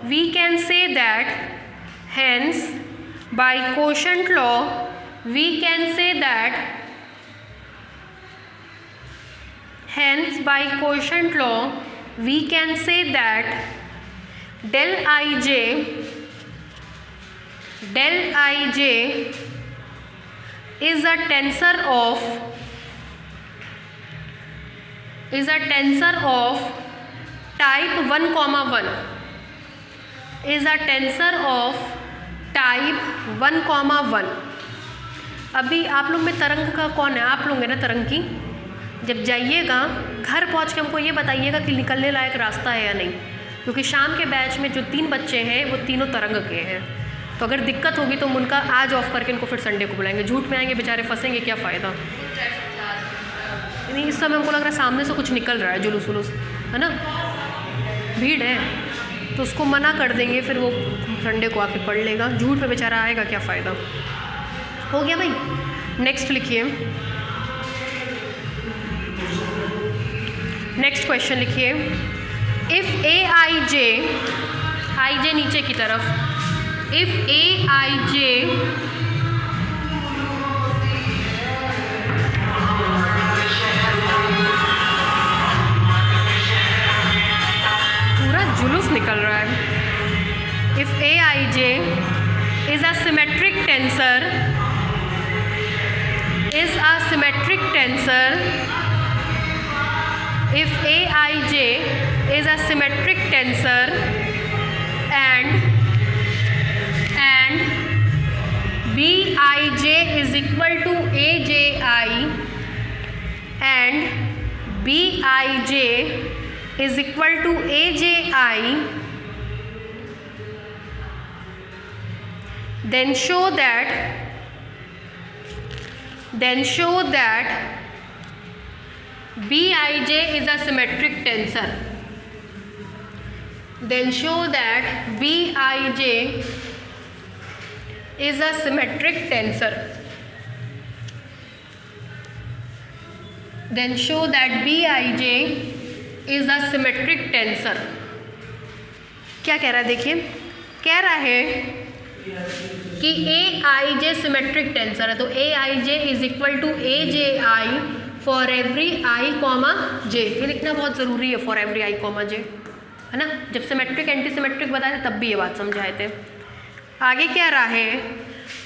we can say that, hence by quotient law we can say that, hence by quotient law we can say that del ij is a tensor of type 1,1, is a tensor of type 1,1। अभी आप लोग में तरंग का कौन है, आप लोग हैं ना तरंग की, जब जाइएगा घर पहुंच के हमको ये बताइएगा कि निकलने लायक रास्ता है या नहीं, क्योंकि शाम के बैच में जो 3 बच्चे हैं वो तीनों तरंग के हैं, तो अगर दिक्कत होगी तो हम उनका आज ऑफ करके इनको फिर संडे को बुलाएंगे, झूठ में आएंगे बेचारे, फंसेंगे, क्या फ़ायदा। नहीं इस समय हमको लग रहा है सामने से कुछ निकल रहा है, जुलूस वुलूस है ना, भीड़ है, तो उसको मना कर देंगे, फिर वो संडे को आके पढ़ लेगा, झूठ पे बेचारा आएगा, क्या फ़ायदा। हो गया भाई, नेक्स्ट लिखिए, नेक्स्ट क्वेश्चन लिखिए, इफ़ ए आई जे नीचे की तरफ, इफ़ ए आई जे जुलूस निकल रहा है। If A I J is a symmetric tensor, if A I J is a symmetric tensor and B I J is equal to A J I and B I J is equal to AJI, then show that BIJ is a symmetric tensor, then show that BIJ is a symmetric tensor। Then show that Bij is a symmetric tensor. क्या कह रहा है देखिए, कह रहा है कि Aij symmetric tensor है, तो Aij is equal to Aj for every i comma j। ये लिखना बहुत ज़रूरी है, for every i comma j, है ना। जब सिमेट्रिक एंटी सिमेट्रिक बताए थे तब भी ये बात समझाए थे। आगे क्या रहा है,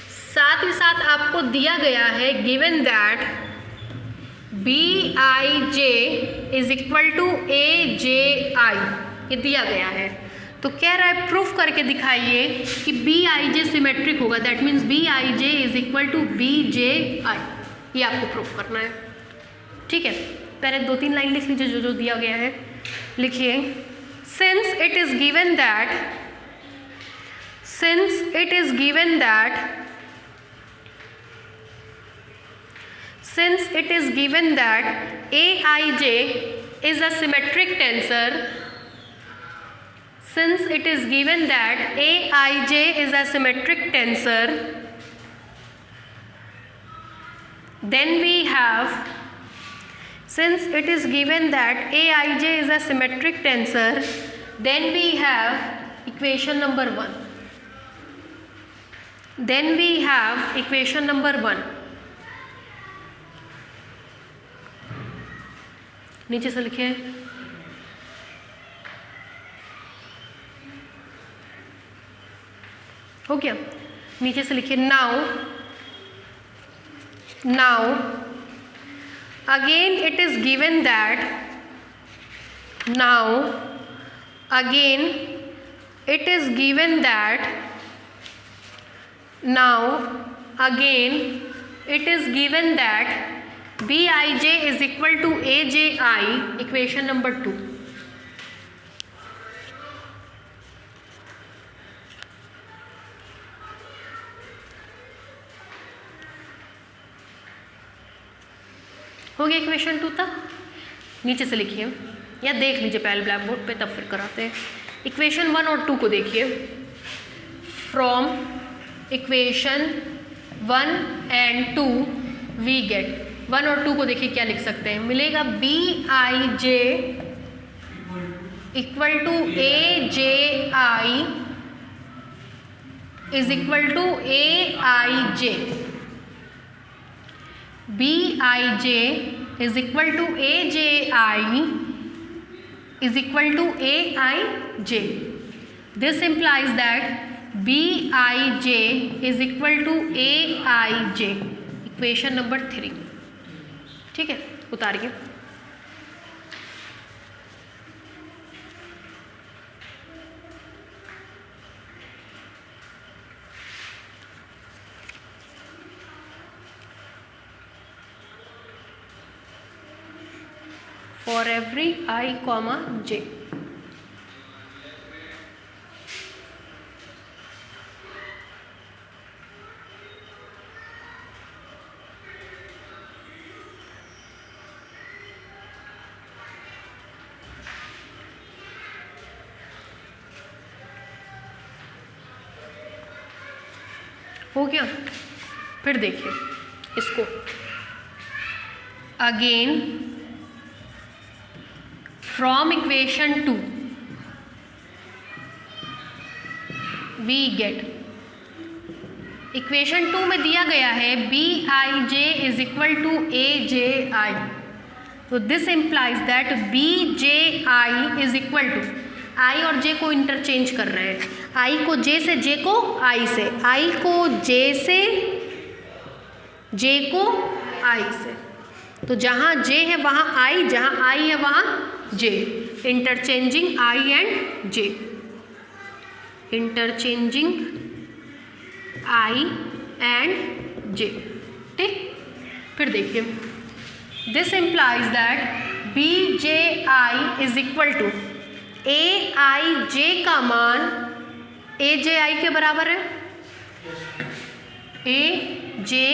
साथ ही साथ आपको दिया गया है given that Bij is equal to Aji, ये दिया गया है। तो कह रहा है प्रूफ करके दिखाइए कि Bij सिमेट्रिक होगा, that means Bij is equal to Bji। ये आपको प्रूफ करना है, ठीक है। पहले 2-3 लाइन लिख लीजिए जो जो दिया गया है। लिखिए, since it is given that Aij is a symmetric tensor, then we have, since it is given that Aij is a symmetric tensor, then we have equation number 1. नीचे से लिखिए, हो गया। नीचे से लिखिए, now again it is given that Bij is equal to Aji, equation number 2। हो गया इक्वेशन 2 तक। नीचे से लिखिए या देख लीजिए पहले ब्लैक बोर्ड पे, तब फिर कराते हैं। इक्वेशन 1 और 2 को देखिए। From equation 1 and 2 we get, 1 और 2 को देखिए क्या लिख सकते हैं। मिलेगा Bij equal to Aji is equal to Aij। Bij is equal to Aji is equal to Aij. This implies that Bij is equal to Aij, equation number 3। ठीक है, उतारिए। for every I comma j। हो गया। फिर देखिए इसको, again from equation 2 we get, equation 2 में दिया गया है Bij is equal to Aji, तो this implies that Bji is equal to, I और J को इंटरचेंज कर रहे हैं, I को J से, J को I से, I को J से, J को I से। तो जहाँ J है वहाँ I, जहाँ I है वहाँ J, interchanging I and J, interchanging I and J। ठीक, फिर देखिए, this implies that Bji is equal to Aij का मान Aji के बराबर है, Aji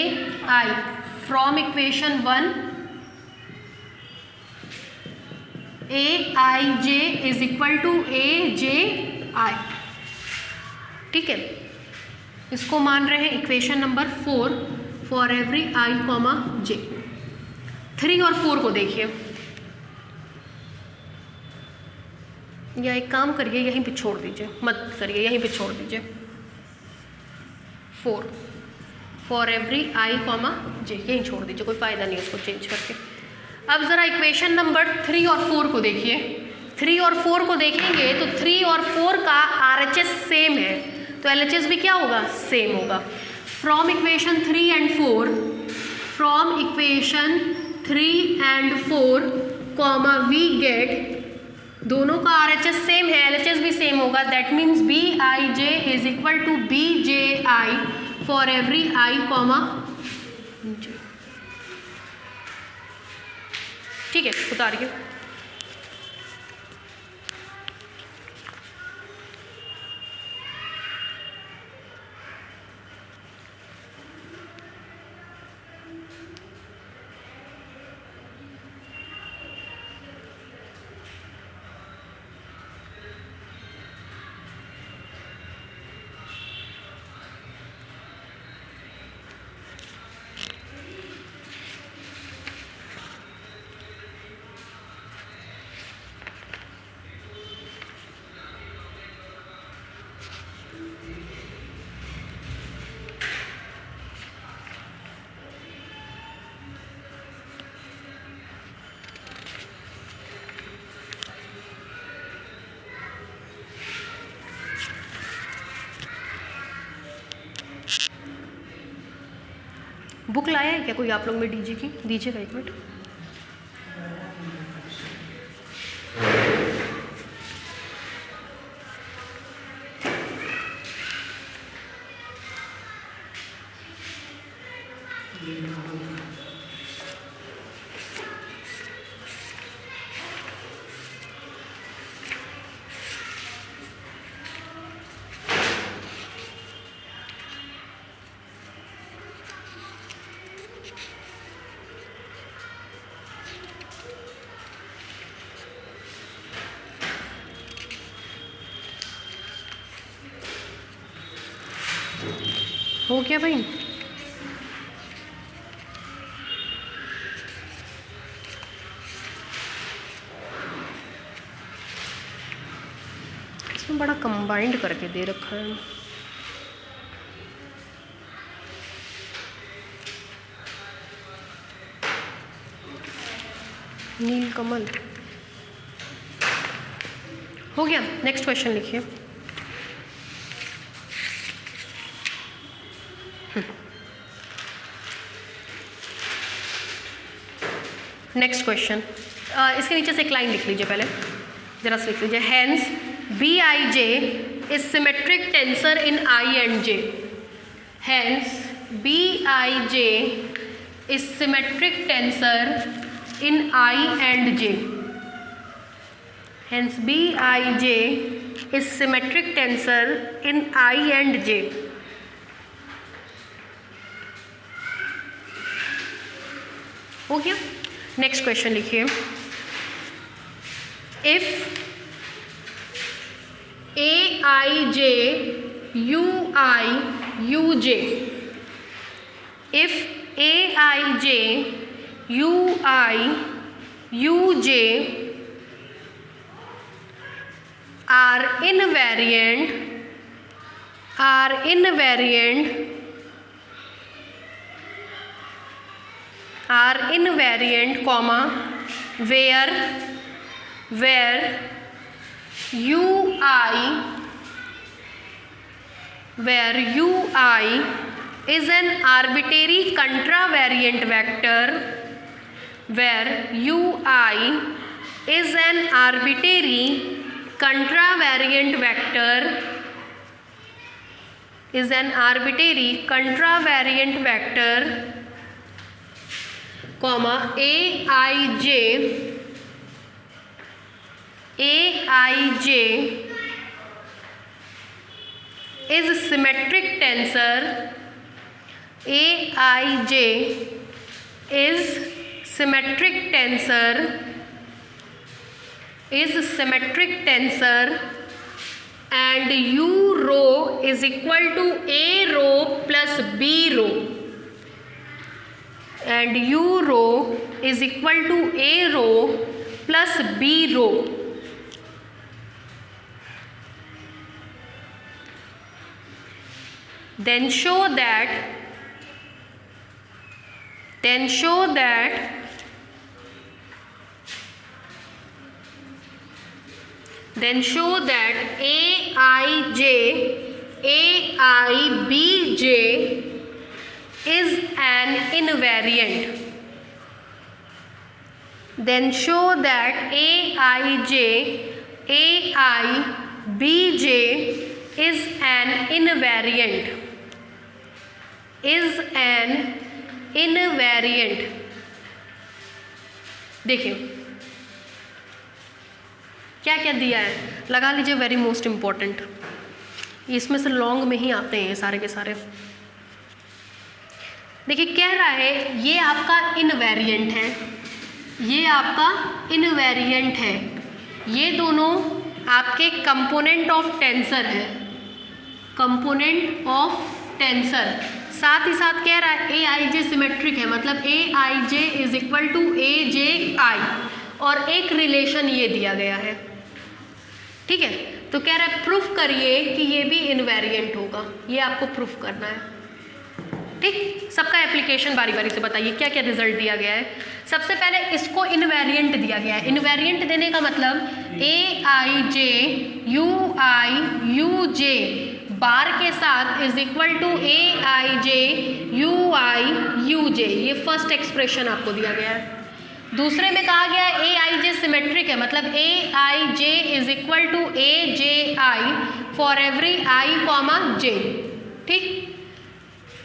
from equation 1 Aij is equal to Aji। ठीक है, इसको मान रहे हैं equation number 4 for every I comma j। 3 और 4 को देखिए, या एक काम करिए यहीं पे छोड़ दीजिए, मत करिए, यहीं पे छोड़ दीजिए। 4 फॉर एवरी आई कॉमा जे, यहीं छोड़ दीजिए, कोई फ़ायदा नहीं है इसको चेंज करके। अब ज़रा इक्वेशन नंबर 3 और 4 को देखिए। 3 और 4 को देखेंगे तो 3 और 4 का RHS सेम है, तो LHS भी क्या होगा, सेम होगा। From equation 3 and 4, from equation 3 and 4 comma we get, दोनों का RHS सेम है, LHS भी सेम होगा। That means Bij is equal to Bji for every I comma J. ठीक है, उतारिए। बुक लाया है क्या कोई आप लोग में डीजी की? दीजिएगा एक मिनट। हो गया भाई? इसमें बड़ा कंबाइंड करके दे रखा है। नीलकमल हो गया। नेक्स्ट क्वेश्चन लिखिए। नेक्स्ट क्वेश्चन, इसके नीचे से एक लाइन लिख लीजिए, पहले जरा से लिख लीजिए। Hence Bij is symmetric tensor in I and J। Hence Bij is symmetric tensor in I and J। Hence Bij is symmetric tensor in I and J। हो गया। नेक्स्ट क्वेश्चन लिखिए। If Aij Ui Uj, if Aij Ui Uj are invariant, comma, where Ui is an arbitrary contravariant vector, where Ui is an arbitrary contravariant vector, comma, Aij is symmetric tensor, Aij is symmetric tensor and U rho is equal to A rho plus B rho. And U rho is equal to A rho plus B rho. Then show that AIBJ is an invariant. Then show that AIBJ is an invariant. देखिए क्या क्या दिया है, लगा लीजिए, very most important. इसमें से long में ही आते हैं ये सारे के सारे। देखिए कह रहा है ये आपका इनवेरिएंट है, ये आपका इनवेरिएंट है, ये दोनों आपके कंपोनेंट ऑफ टेंसर है, कंपोनेंट ऑफ टेंसर। साथ ही साथ कह रहा है AIJ सिमेट्रिक है, मतलब AIJ is equal to AJI, और एक रिलेशन ये दिया गया है। ठीक है, तो कह रहा है प्रूफ करिए कि ये भी इनवेरिएंट होगा, ये आपको प्रूफ करना है। ठीक, सबका एप्लीकेशन बारी बारी से बताइए क्या क्या रिजल्ट दिया गया है। सबसे पहले इसको इनवेरिएंट दिया गया है। इनवेरिएंट देने का मतलब AIJ UIUJ बार के साथ is equal to AIJ UIUJ, ये फर्स्ट एक्सप्रेशन आपको दिया गया है। दूसरे में कहा गया है AIJ सिमेट्रिक है, मतलब AIJ is equal to AJI for every I, J। ठीक,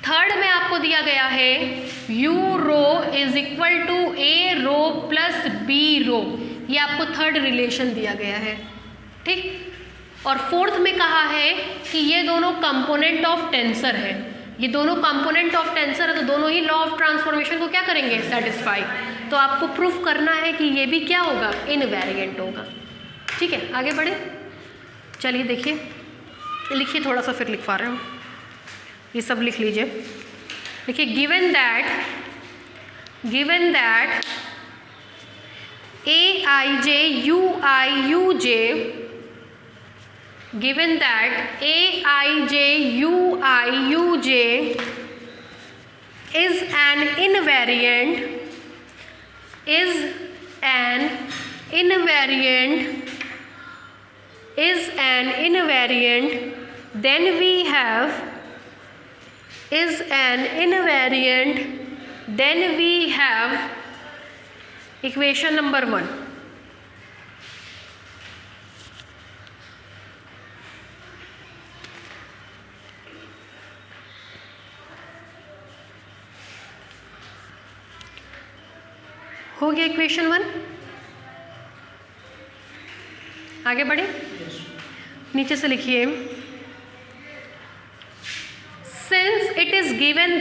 थर्ड में आपको दिया गया है U rho is equal to A rho plus B rho, ये आपको थर्ड रिलेशन दिया गया है। ठीक, और फोर्थ में कहा है कि ये दोनों कंपोनेंट ऑफ टेंसर है, ये दोनों कंपोनेंट ऑफ टेंसर है, तो दोनों ही लॉ ऑफ ट्रांसफॉर्मेशन को क्या करेंगे, सेटिस्फाई। तो आपको प्रूफ करना है कि ये भी क्या होगा, इनवेरिएंट होगा। ठीक है, आगे बढ़े, चलिए देखिए, लिखिए, थोड़ा सा फिर लिखवा रहे हूँ, ये सब लिख लीजिए। देखिए given that AIJ UIUJ, given that AIJ UIUJ is an invariant, then we have equation number 1। हो गया इक्वेशन 1। आगे बढ़े, नीचे से लिखिए, since it is given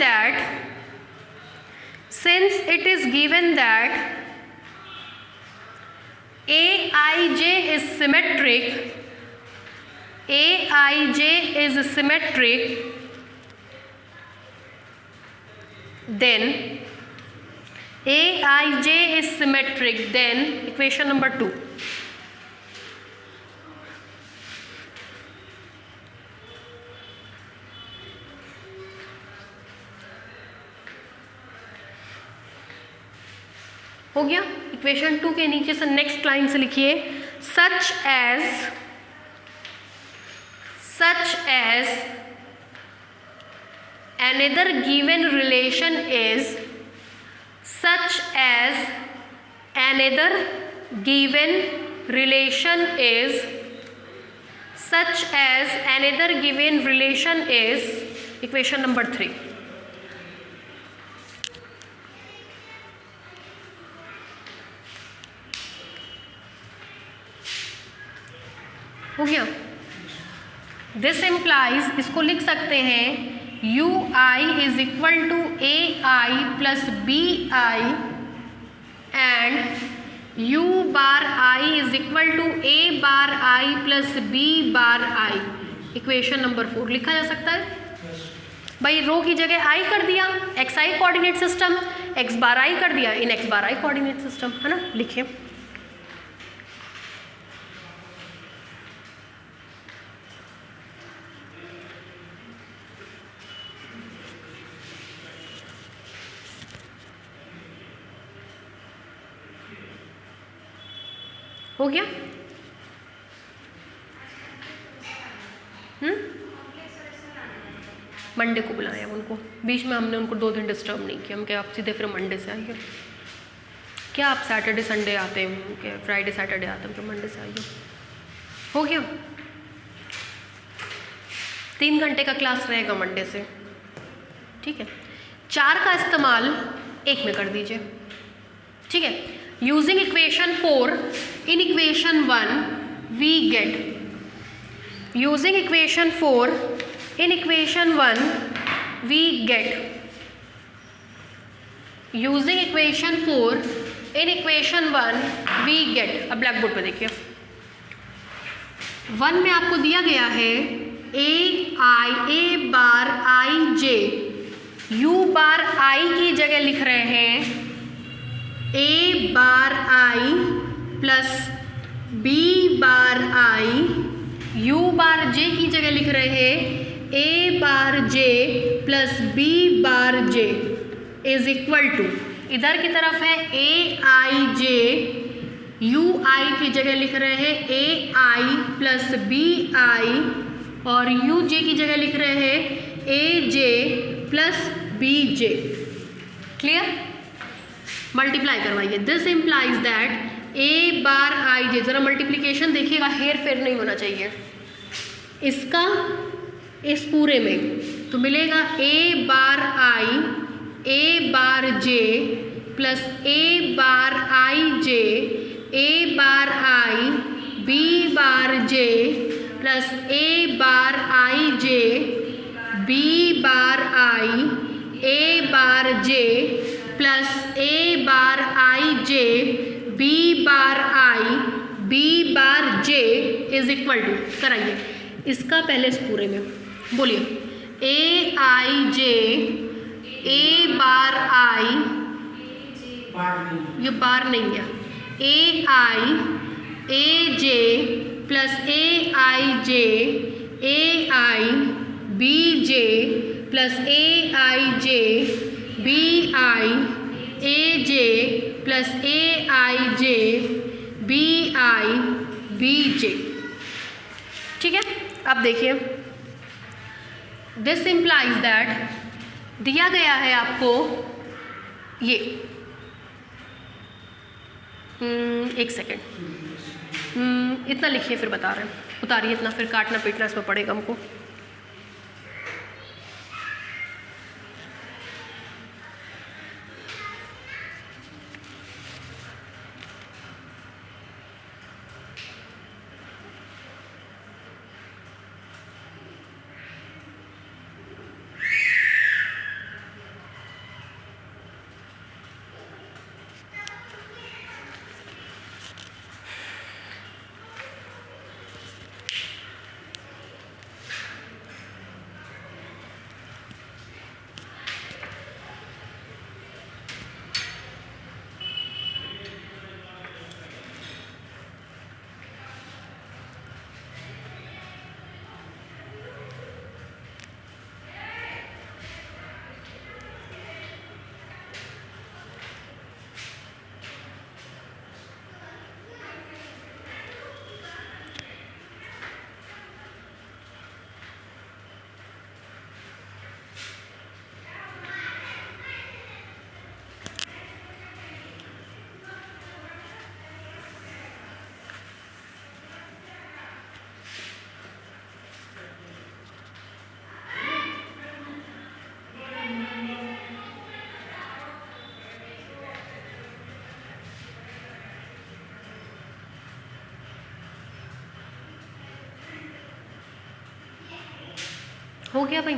that AIJ is symmetric, then AIJ is symmetric, then equation number 2। हो गया। Equation 2 के नीचे से नेक्स्ट लाइन से लिखिए, such as another given relation is equation number 3। हो गया। दिस इम्प्लाइज, इसको लिख सकते हैं UI is equal to AI plus BI and U bar I is equal to A bar I plus B bar I। Equation number 4 लिखा जा सकता है। भाई रो की जगह I कर दिया, XI कोऑर्डिनेट सिस्टम, x बार आई कर दिया इन x bar I coordinate system, है ना। लिखिए हो गया। मंडे को बुलाया उनको, बीच में हमने उनको 2 दिन डिस्टर्ब नहीं किया। हम क्या आप सीधे फिर मंडे से आइए, क्या आप सैटरडे संडे आते हैं, क्या फ्राइडे सैटरडे आते हैं, फिर मंडे से आइए। हो गया, 3 घंटे का क्लास रहेगा मंडे से, ठीक है। 4 का इस्तेमाल 1 में कर दीजिए, ठीक है। Using equation 4 in equation 1 we get, using equation 4 in equation 1 we get, using equation 4 in equation 1 we get, अब ब्लैक बोर्ड पे देखिए 1 में आपको दिया गया है a bar i j, u bar i की जगह लिख रहे हैं a bar i plus b bar i, u bar j की जगह लिख रहे हैं a bar j plus b bar j is equal to, इधर की तरफ है a i j, u i की जगह लिख रहे हैं a i plus b i, और u j की जगह लिख रहे हैं a j plus b j। Clear, multiply करवाइए। This implies that a bar i j, जरा मल्टीप्लीकेशन देखिएगा, हेर फेर नहीं होना चाहिए इसका इस पूरे में, तो मिलेगा a bar i a bar j plus a bar i j a bar i b bar j plus a bar i j b bar i a bar j plus a bar i j b bar i b bar j is equal to, कराइए इसका पहले इस पूरे में बोलिए a i j a bar i, ये बार नहीं है, a i a j plus a i j a i b j plus a i j b i a j plus a i j b i b j, ठीक है। अब देखिए this implies that, दिया गया है आपको ये, एक सेकेंड, इतना लिखिए फिर बता रहे हैं, उतारिए इतना, फिर काटना पीटना इसमें पड़ेगा हमको। हो गया भाई,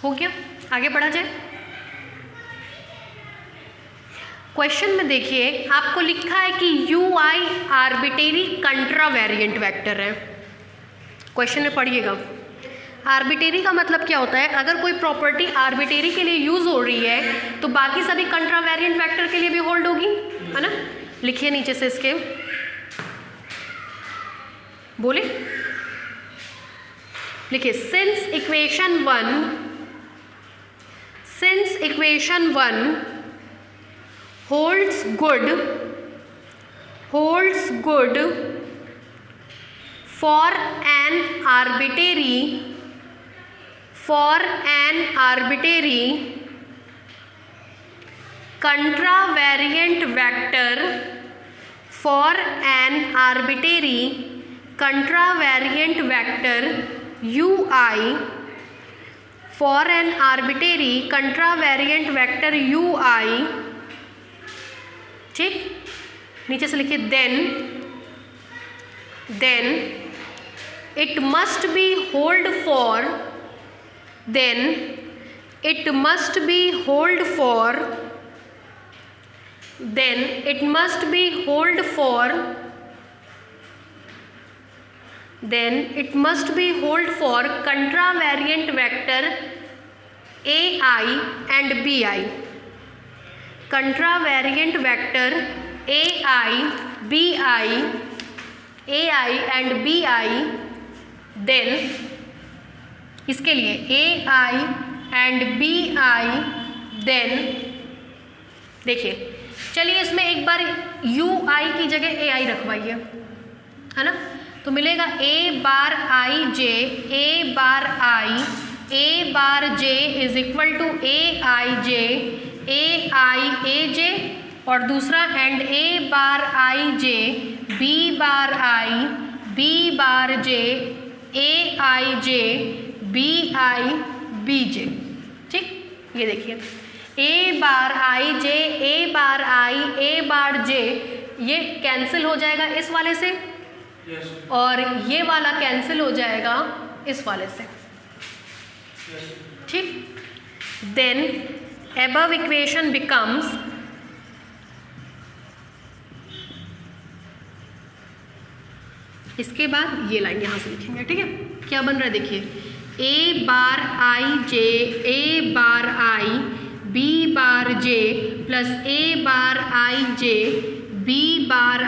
हो गया, आगे बढ़ा जाए। क्वेश्चन में देखिए आपको लिखा है कि यू आई आर्बिटेरी कंट्रावेरिएंट वेक्टर है। क्वेश्चन में पढ़िएगा, आर्बिटेरी का मतलब क्या होता है, अगर कोई प्रॉपर्टी आर्बिटेरी के लिए यूज हो रही है तो बाकी सभी कंट्रावेरिएंट वेक्टर के लिए भी होल्ड होगी, है ना। लिखिए नीचे से इसके, बोले लिखिए since equation 1 holds good for an arbitrary contravariant vector ui for an arbitrary contravariant vector ui, ठीक। नीचे से लिखिए then it must be hold for contravariant vector ai and bi, contravariant vector ai and bi, then इसके लिए ai and bi, then देखिए चलिए इसमें एक बार ui की जगह ai रखवाइए, है ना। तो मिलेगा a bar j is equal to aij और दूसरा and a bar ij b bar j aij bj, ठीक। ये देखिए a बार j ये कैंसिल हो जाएगा इस वाले से, और ये वाला कैंसिल हो जाएगा इस वाले से, ठीक। देन above equation becomes इसके बाद ये लाइन यहाँ से लिखेंगे, ठीक है। क्या बन रहा है देखिए a bar j b bar j plus a bar j b bar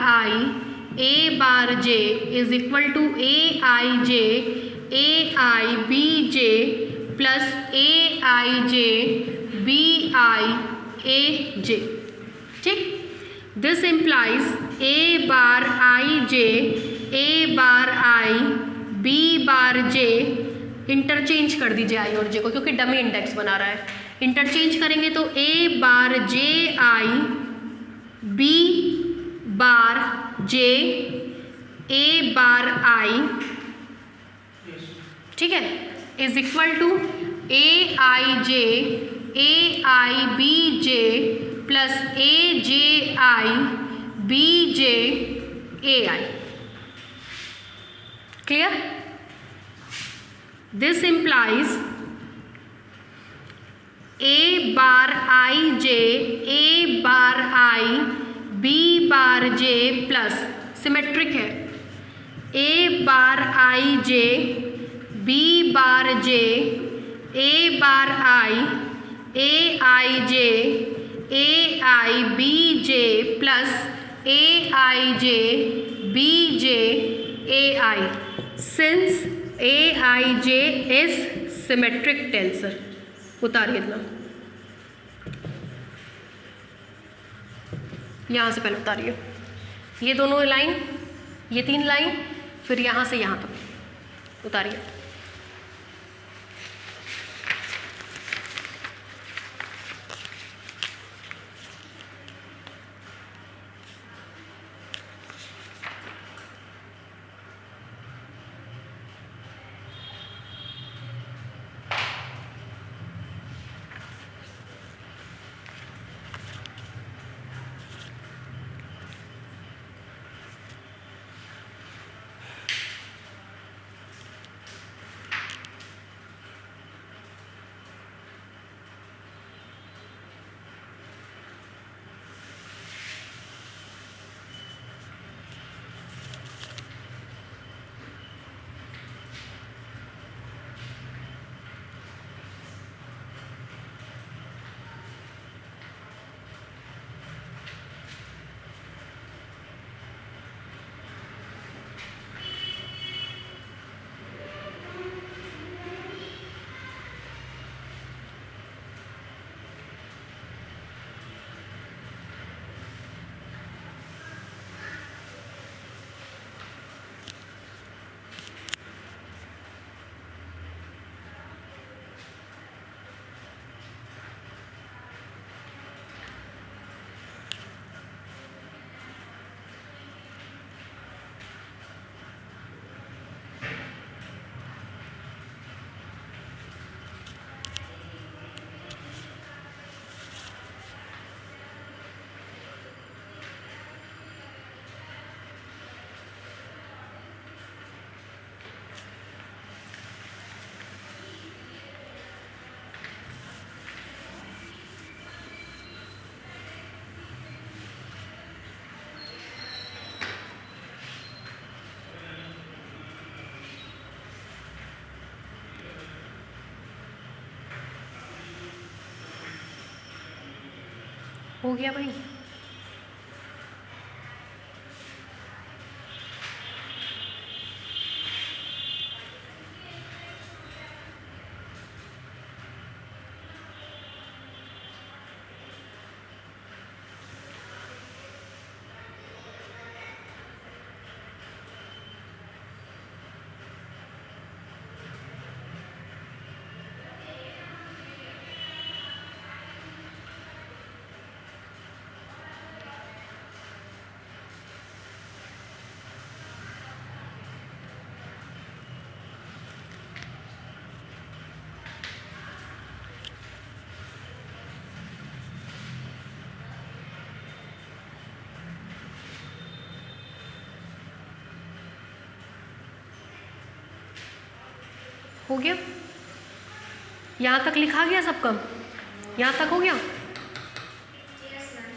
a bar j is equal to aij bj plus aij bij, ठीक। This implies a bar j b bar j, interchange कर दीजिए i और j को क्योंकि dummy index बना रहा है। Interchange करेंगे तो a bar j b bar j a bar i, ठीक है, is equal to aij bj plus aji bj ai, clear. This implies a bar ij bar b bar j plus symmetric है a bar ij b bar j a bar aij bj plus aij bj ai, since aij is symmetric tensor. उतारिए इतना, यहाँ से पहले उतारिए ये दोनों line, ये 3 line, फिर यहाँ से यहाँ तक उतारिए। हो गया भाई? हो गया? यहाँ तक लिखा गया सबका? यहाँ तक हो गया? Yes ma'am.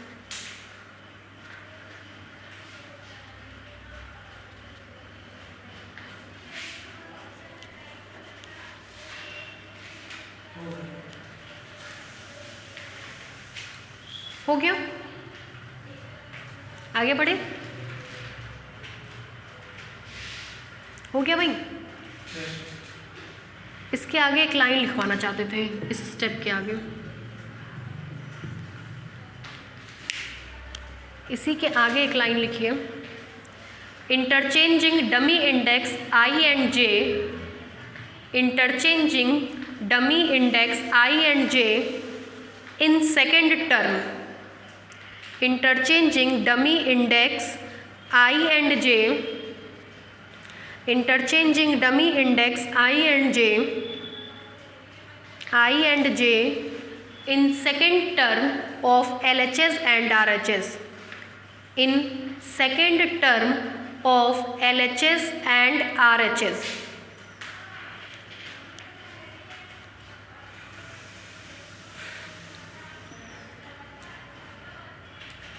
हो गया? आगे बढ़े? हो गया भाई? इसके आगे एक लाइन लिखवाना चाहते थे, इस स्टेप के आगे। इसी के आगे एक लाइन लिखिए, interchanging dummy index I and J, interchanging dummy index I and J in second term, interchanging dummy index I and J, interchanging dummy index I and j in second term of LHS and RHS, in second term of LHS and RHS.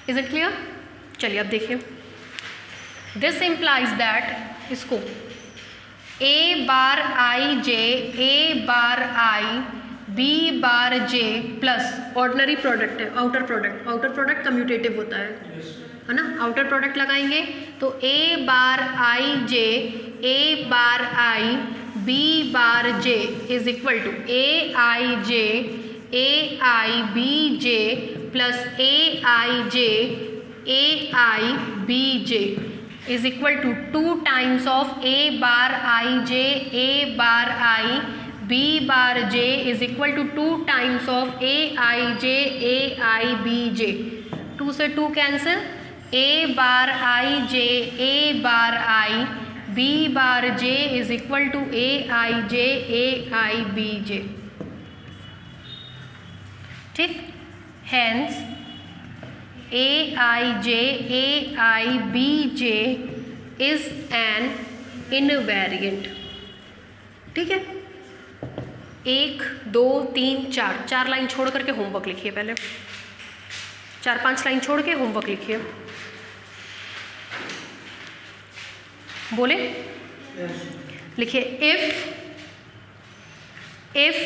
Is it clear? चलिए अब देखिए, this implies that इसको A bar I J, A bar I B bar J plus ordinary product है, outer product commutative होता है ना, outer product लगाएंगे तो A bar I J, A bar I B bar J is equal to A I J, A I B J plus A I J, A I B J is equal to 2 times of a bar I j, a bar I b bar j is equal to 2 times of a I j, a I b j. 2 से 2 cancel, a bar I j, a bar I b bar j is equal to a I j, a I b j. ठीक, hence A I j, A I b j is an invariant. ठीक है, 1 2 3 4 line छोड़ करके homework लिखिए, पहले 4-5 line छोड़ के homework लिखिए। बोले? लिखिए, if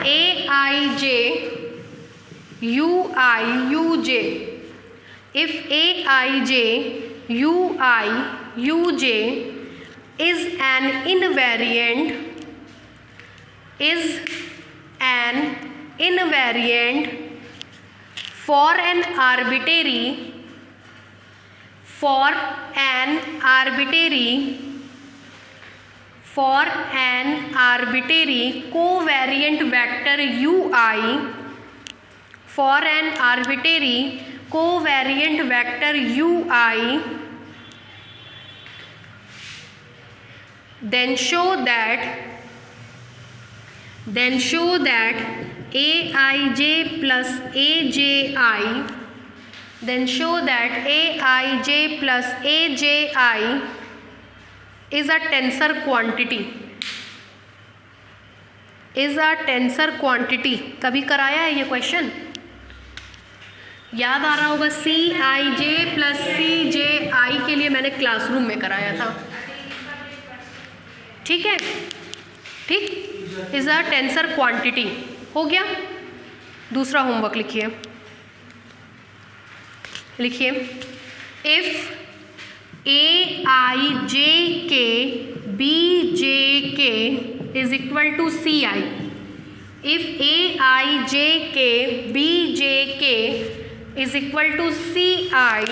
A I j U I U j, if A I j U I U j is an invariant, for an arbitrary covariant vector ui, for an arbitrary covariant vector ui, then show that aij plus aji, then show that aij plus aji is a tensor quantity, कभी कराया है ये question? याद आ रहा होगा, सी आई जे plus C J I के लिए मैंने क्लासरूम में कराया था। ठीक है, ठीक, इज अ टेंसर क्वांटिटी। हो गया। दूसरा होमवर्क लिखिए, लिखिए if A I J K B J K is equal to C I. If A I J K B J K is equal to C I,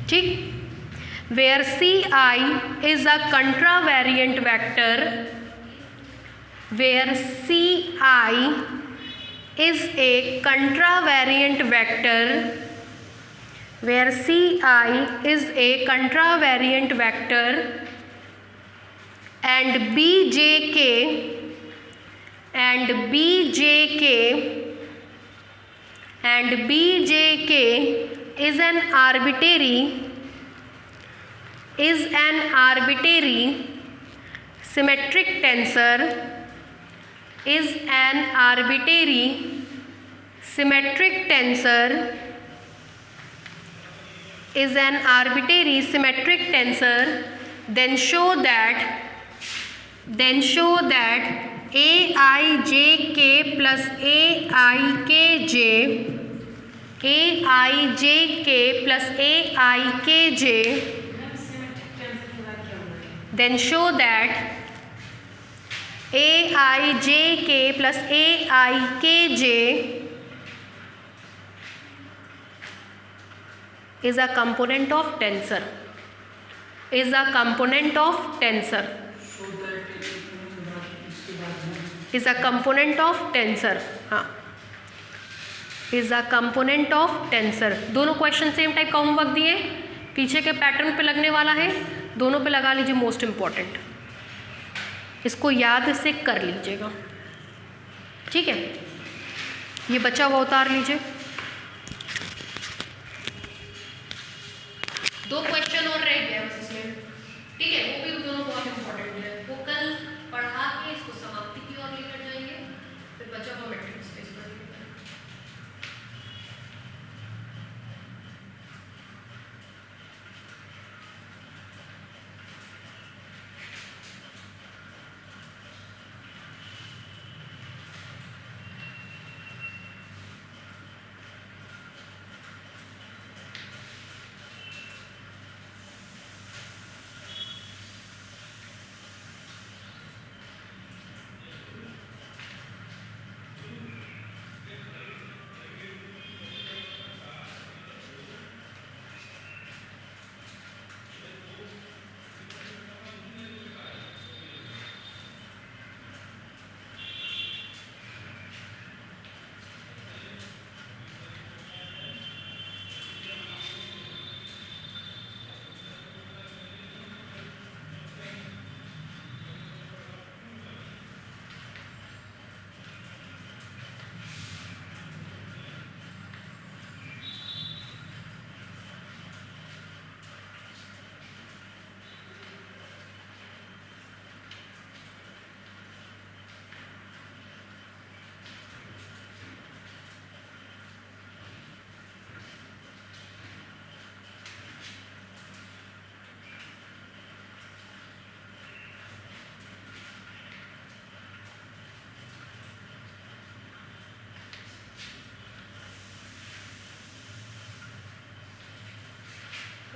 ठीक, where Ci is a contravariant vector, where Ci is a contravariant vector, where Ci is a contravariant vector, and Bjk is an arbitrary symmetric tensor, is an arbitrary symmetric tensor, is an arbitrary symmetric tensor, then show that aijk plus aikj, aijk plus aikj, then show that aijk plus aikj is a component of tensor, is a component of tensor, is a component of tensor। हाँ, is a component of tensor। दोनों question same type का homework दिए, पीछे के pattern पे लगने वाला है, दोनों पे लगा लीजिए मोस्ट इम्पॉर्टेंट, इसको याद से कर लीजिएगा, ठीक है। ये बचा हुआ उतार लीजिए। 2 क्वेश्चन और रह गए बस इसमें, ठीक है, वो भी दोनों बहुत इम्पोर्टेंट है, वो कल पढ़ा के इसको समाप्ति की ओर लेकर जाएंगे, फिर बचा हुआ मैट्रिक्स पे इस पर।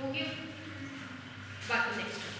हो गया, बाकी नेक्स्ट